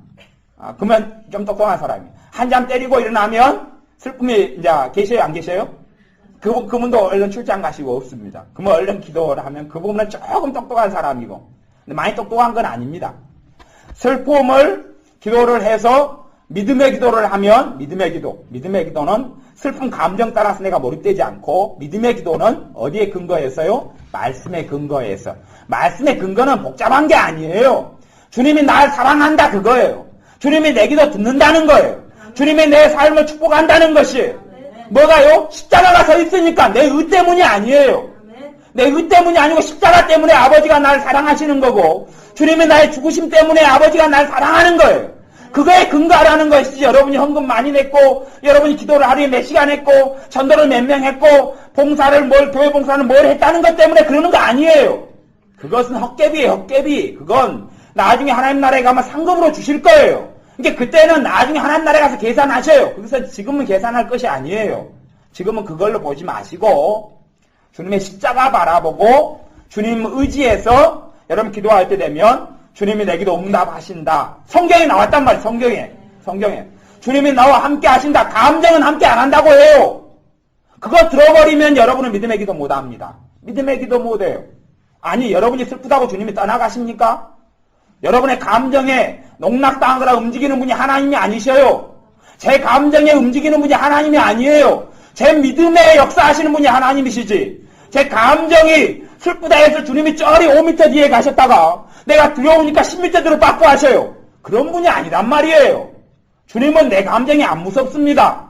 그러면 좀 똑똑한 사람이 한 잠 때리고 일어나면 슬픔이 이제 계셔요 안 계셔요? 그분도 얼른 출장 가시고 없습니다. 그러면 얼른 기도를 하면 그분은 조금 똑똑한 사람이고 근데 많이 똑똑한 건 아닙니다. 슬픔을 기도를 해서 믿음의 기도를 하면 믿음의 기도는 슬픈 감정 따라서 내가 몰입되지 않고 믿음의 기도는 어디에 근거해서요? 말씀에 근거해서. 말씀의 근거는 복잡한 게 아니에요. 주님이 날 사랑한다 그거예요. 주님이 내 기도 듣는다는 거예요. 주님이 내 삶을 축복한다는 것이 뭐가요? 십자가가 서 있으니까 내 의 때문이 아니에요. 내 의 때문이 아니고 십자가 때문에 아버지가 날 사랑하시는 거고 주님이 나의 죽으심 때문에 아버지가 날 사랑하는 거예요. 그거에 근거하라는 것이지 여러분이 헌금 많이 냈고 여러분이 기도를 하루에 몇 시간 했고 전도를 몇 명 했고 교회 봉사를 뭘 했다는 것 때문에 그러는 거 아니에요. 그것은 헛개비예요. 헛개비. 그건 나중에 하나님 나라에 가면 상급으로 주실 거예요. 그러니까 그때는 나중에 하나님 나라에 가서 계산하셔요. 그래서 지금은 계산할 것이 아니에요. 지금은 그걸로 보지 마시고 주님의 십자가 바라보고 주님 의지해서 여러분 기도할 때 되면 주님이 내 기도 응답하신다. 성경에 나왔단 말이에요. 성경에. 주님이 나와 함께 하신다. 감정은 함께 안 한다고 해요. 그거 들어버리면 여러분은 믿음의 기도 못합니다. 믿음의 기도 못해요. 아니 여러분이 슬프다고 주님이 떠나가십니까? 여러분의 감정에 농락당하거나 움직이는 분이 하나님이 아니셔요. 제 감정에 움직이는 분이 하나님이 아니에요. 제 믿음에 역사하시는 분이 하나님이시지. 제 감정이 슬프다 해서 주님이 저리 5m 뒤에 가셨다가 내가 두려우니까 10m 뒤로 빠꾸 하셔요. 그런 분이 아니란 말이에요. 주님은 내 감정이 안 무섭습니다.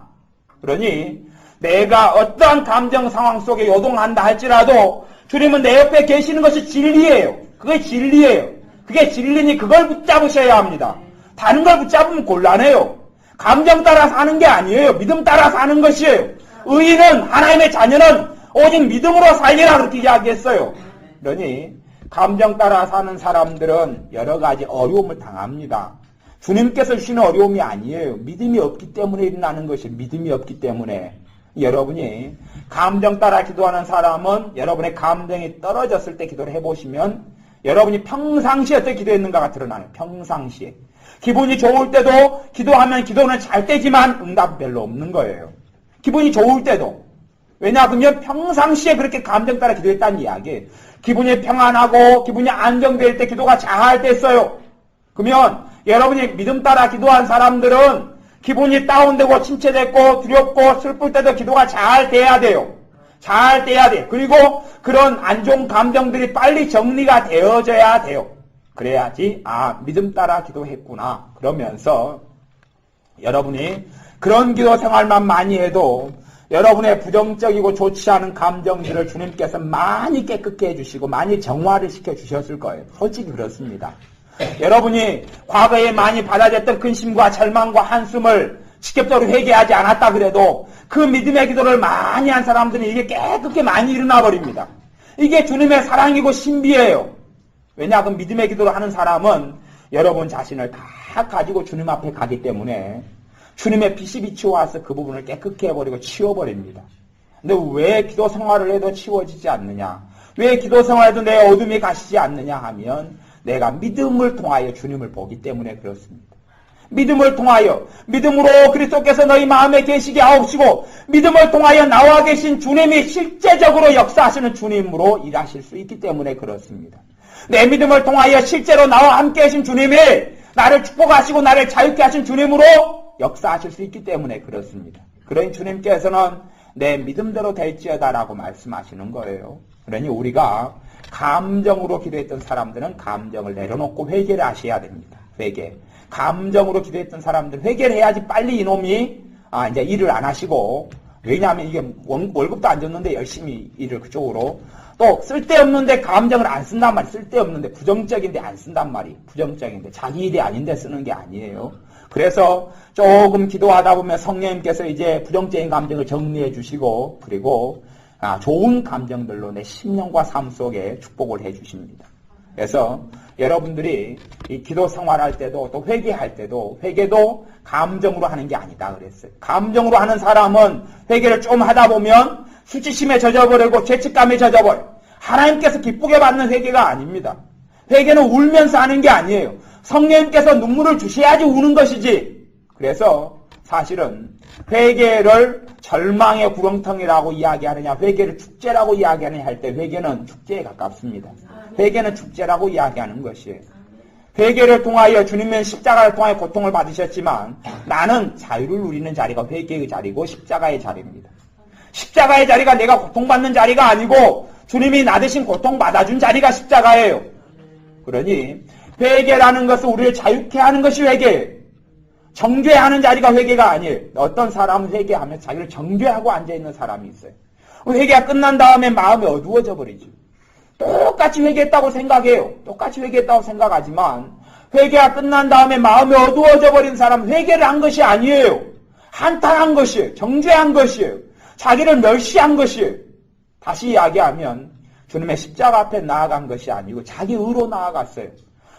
그러니 내가 어떠한 감정 상황 속에 요동한다 할지라도 주님은 내 옆에 계시는 것이 진리예요. 그게 진리예요. 그게 진리니 그걸 붙잡으셔야 합니다. 다른 걸 붙잡으면 곤란해요. 감정 따라 사는 게 아니에요. 믿음 따라 사는 것이에요. 의인은, 하나님의 자녀는 오직 믿음으로 살리라 그렇게 이야기했어요. 그러니 감정 따라 사는 사람들은 여러 가지 어려움을 당합니다. 주님께서 주시는 어려움이 아니에요. 믿음이 없기 때문에 일어나는 것이 믿음이 없기 때문에. 여러분이 감정 따라 기도하는 사람은 여러분의 감정이 떨어졌을 때 기도를 해보시면 여러분이 평상시에 어떻게 기도했는가가 드러나요. 평상시에. 기분이 좋을 때도 기도하면 기도는 잘 되지만 응답이 별로 없는 거예요. 기분이 좋을 때도. 왜냐하면 평상시에 그렇게 감정 따라 기도했다는 이야기예요. 기분이 평안하고 기분이 안정될 때 기도가 잘 됐어요. 그러면 여러분이 믿음 따라 기도한 사람들은 기분이 다운되고 침체됐고 두렵고 슬플 때도 기도가 잘 돼야 돼요. 잘 돼야 돼. 그리고 그런 안 좋은 감정들이 빨리 정리가 되어져야 돼요. 그래야지 믿음 따라 기도했구나. 그러면서 여러분이 그런 기도 생활만 많이 해도 여러분의 부정적이고 좋지 않은 감정들을 주님께서 많이 깨끗게 해주시고 많이 정화를 시켜주셨을 거예요. 솔직히 그렇습니다. 여러분이 과거에 많이 받아졌던 근심과 절망과 한숨을 직접적으로 회개하지 않았다 그래도 그 믿음의 기도를 많이 한 사람들은 이게 깨끗게 많이 일어나 버립니다. 이게 주님의 사랑이고 신비예요. 왜냐, 그 믿음의 기도를 하는 사람은 여러분 자신을 다 가지고 주님 앞에 가기 때문에 주님의 빛이 비추어와서 그 부분을 깨끗게 해버리고 치워버립니다. 근데 왜 기도 생활을 해도 치워지지 않느냐? 왜 기도 생활에도 내 어둠이 가시지 않느냐 하면 내가 믿음을 통하여 주님을 보기 때문에 그렇습니다. 믿음을 통하여, 믿음으로 그리스도께서 너희 마음에 계시게 하옵시고 믿음을 통하여 나와 계신 주님이 실제적으로 역사하시는 주님으로 일하실 수 있기 때문에 그렇습니다. 내 믿음을 통하여 실제로 나와 함께 하신 주님이 나를 축복하시고 나를 자유케 하신 주님으로 역사하실 수 있기 때문에 그렇습니다. 그러니 주님께서는 내 믿음대로 될지어다라고 말씀하시는 거예요. 그러니 우리가 감정으로 기도했던 사람들은 감정을 내려놓고 회개를 하셔야 됩니다. 회개. 감정으로 기도했던 사람들 회개를 해야지 빨리 이놈이 이제 일을 안 하시고, 왜냐하면 이게 월급도 안 줬는데 열심히 일을 그쪽으로, 또 쓸데없는데 감정을 안 쓴단 말이, 쓸데없는데 부정적인데 안 쓴단 말이, 부정적인데 자기 일이 아닌데 쓰는 게 아니에요. 그래서 조금 기도하다 보면 성령님께서 이제 부정적인 감정을 정리해 주시고, 그리고 좋은 감정들로 내 심령과 삶 속에 축복을 해 주십니다. 그래서 여러분들이 이 기도 생활할 때도 또 회개할 때도 회개도 감정으로 하는 게 아니다 그랬어요. 감정으로 하는 사람은 회개를 좀 하다 보면 수치심에 젖어버리고 죄책감에 젖어버려. 하나님께서 기쁘게 받는 회개가 아닙니다. 회개는 울면서 하는 게 아니에요. 성령님께서 눈물을 주셔야지 우는 것이지. 그래서 사실은 회개를 절망의 구렁텅이라고 이야기하느냐, 회개를 축제라고 이야기하느냐 할 때 회개는 축제에 가깝습니다. 회개는 축제라고 이야기하는 것이에요. 회개를 통하여 주님은 십자가를 통하여 고통을 받으셨지만 나는 자유를 누리는 자리가 회개의 자리고 십자가의 자리입니다. 십자가의 자리가 내가 고통받는 자리가 아니고 주님이 나 대신 고통받아준 자리가 십자가예요. 그러니 회개라는 것은 우리를 자유케 하는 것이 회개예요. 정죄하는 자리가 회개가 아니에요. 어떤 사람은 회개하면 자기를 정죄하고 앉아있는 사람이 있어요. 회개가 끝난 다음에 마음이 어두워져 버리죠. 똑같이 회개했다고 생각해요. 똑같이 회개했다고 생각하지만 회개가 끝난 다음에 마음이 어두워져 버린 사람은 회개를 한 것이 아니에요. 한탄한 것이에요. 정죄한 것이에요. 자기를 멸시한 것이에요. 다시 이야기하면 주님의 십자가 앞에 나아간 것이 아니고 자기 의로 나아갔어요.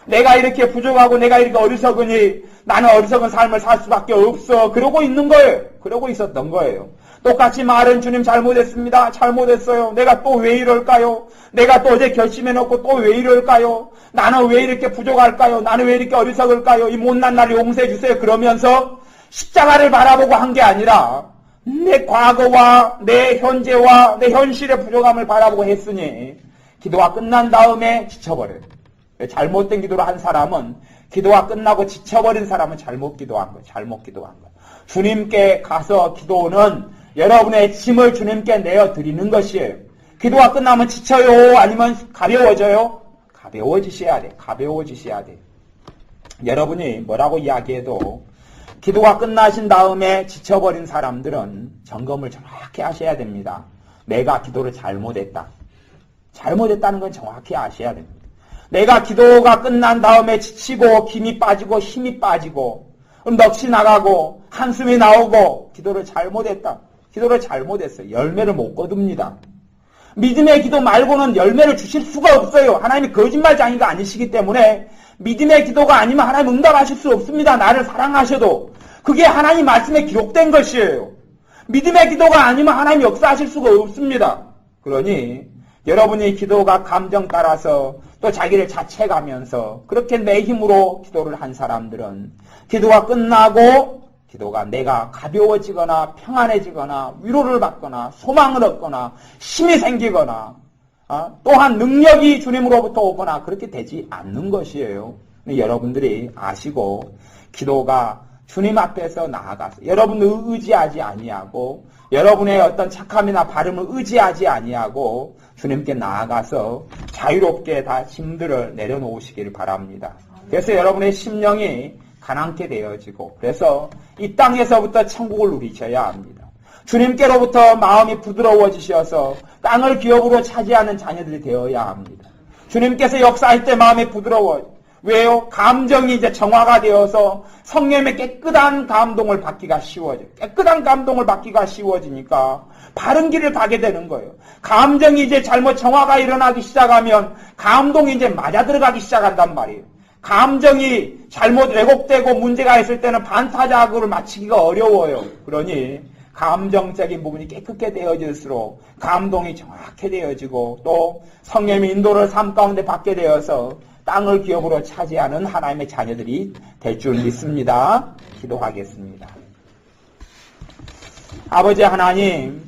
내가 이렇게 부족하고 내가 이렇게 어리석으니 나는 어리석은 삶을 살 수밖에 없어. 그러고 있는 거예요. 그러고 있었던 거예요. 똑같이 말은 주님 잘못했습니다. 잘못했어요. 내가 또 왜 이럴까요? 내가 또 어제 결심해놓고 또 왜 이럴까요? 나는 왜 이렇게 부족할까요? 나는 왜 이렇게 어리석을까요? 이 못난 나를 용서해 주세요. 그러면서 십자가를 바라보고 한 게 아니라 내 과거와 내 현재와 내 현실의 부족함을 바라보고 했으니 기도가 끝난 다음에 지쳐버려요. 잘못된 기도를 한 사람은 기도가 끝나고 지쳐버린 사람은 잘못 기도한 거예요. 잘못 기도한 거예요. 주님께 가서 기도는 여러분의 짐을 주님께 내어드리는 것이에요. 기도가 끝나면 지쳐요? 아니면 가벼워져요? 가벼워지셔야 돼요. 가벼워지셔야 돼요. 여러분이 뭐라고 이야기해도 기도가 끝나신 다음에 지쳐버린 사람들은 점검을 정확히 하셔야 됩니다. 내가 기도를 잘못했다. 잘못했다는 건 정확히 아셔야 됩니다. 내가 기도가 끝난 다음에 지치고 힘이 빠지고 넋이 나가고 한숨이 나오고 기도를 잘못했다. 기도를 잘못했어요. 열매를 못 거둡니다. 믿음의 기도 말고는 열매를 주실 수가 없어요. 하나님이 거짓말장이가 아니시기 때문에 믿음의 기도가 아니면 하나님 응답하실 수 없습니다. 나를 사랑하셔도. 그게 하나님 말씀에 기록된 것이에요. 믿음의 기도가 아니면 하나님 역사하실 수가 없습니다. 그러니 여러분이 기도가 감정 따라서 또 자기를 자책하면서 그렇게 내 힘으로 기도를 한 사람들은 기도가 끝나고 기도가 내가 가벼워지거나 평안해지거나 위로를 받거나 소망을 얻거나 힘이 생기거나 또한 능력이 주님으로부터 오거나 그렇게 되지 않는 것이에요. 여러분들이 아시고 기도가 주님 앞에서 나아가서 여러분을 의지하지 아니하고 여러분의 어떤 착함이나 발음을 의지하지 아니하고 주님께 나아가서 자유롭게 다 짐들을 내려놓으시기를 바랍니다. 그래서 여러분의 심령이 가난케 되어지고 그래서 이 땅에서부터 천국을 누리셔야 합니다. 주님께로부터 마음이 부드러워지셔서 땅을 기업으로 차지하는 자녀들이 되어야 합니다. 주님께서 역사할 때 마음이 부드러워요. 왜요? 감정이 이제 정화가 되어서 성령의 깨끗한 감동을 받기가 쉬워져요. 깨끗한 감동을 받기가 쉬워지니까 바른 길을 가게 되는 거예요. 감정이 이제 잘못 정화가 일어나기 시작하면 감동이 이제 맞아 들어가기 시작한단 말이에요. 감정이 잘못 왜곡되고 문제가 있을 때는 반타작업을 맞추기가 어려워요. 그러니 감정적인 부분이 깨끗게 되어질수록 감동이 정확하게 되어지고 또 성령의 인도를 삶 가운데 받게 되어서 땅을 기업으로 차지하는 하나님의 자녀들이 될 줄 믿습니다. 기도하겠습니다. 아버지 하나님,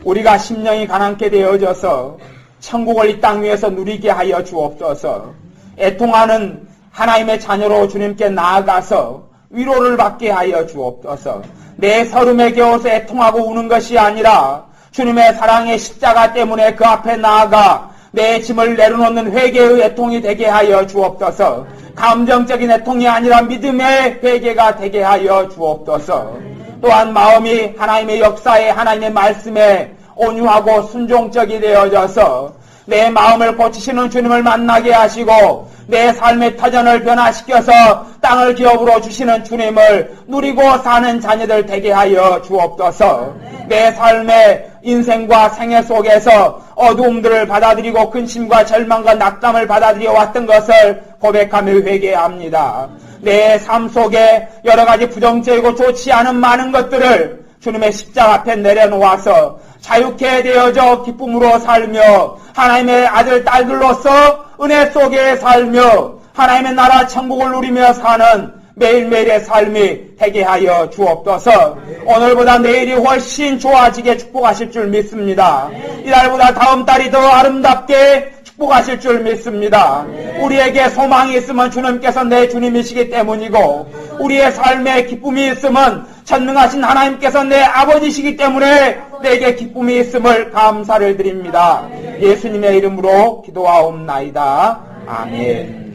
우리가 심령이 가난케 되어져서 천국을 이 땅 위에서 누리게 하여 주옵소서. 애통하는 하나님의 자녀로 주님께 나아가서 위로를 받게 하여 주옵소서. 내 서름에 겨워서 애통하고 우는 것이 아니라 주님의 사랑의 십자가 때문에 그 앞에 나아가 내 짐을 내려놓는 회개의 애통이 되게 하여 주옵소서. 감정적인 애통이 아니라 믿음의 회개가 되게 하여 주옵소서. 또한 마음이 하나님의 역사에 하나님의 말씀에 온유하고 순종적이 되어져서 내 마음을 고치시는 주님을 만나게 하시고 내 삶의 터전을 변화시켜서 땅을 기업으로 주시는 주님을 누리고 사는 자녀들 되게 하여 주옵소서. 내 삶의 인생과 생애 속에서 어두움들을 받아들이고 근심과 절망과 낙담을 받아들여 왔던 것을 고백하며 회개합니다. 내 삶 속에 여러 가지 부정적이고 좋지 않은 많은 것들을 주님의 십자가 앞에 내려놓아서 자유케 되어져 기쁨으로 살며 하나님의 아들 딸들로서 은혜 속에 살며 하나님의 나라 천국을 누리며 사는 매일매일의 삶이 되게 하여 주옵소서. 오늘보다 내일이 훨씬 좋아지게 축복하실 줄 믿습니다. 이달보다 다음 달이 더 아름답게 축복하실 줄 믿습니다. 우리에게 소망이 있으면 주님께서 내 주님이시기 때문이고 우리의 삶에 기쁨이 있으면 전능하신 하나님께서 내 아버지시기 때문에 내게 기쁨이 있음을 감사를 드립니다. 예수님의 이름으로 기도하옵나이다. 아멘.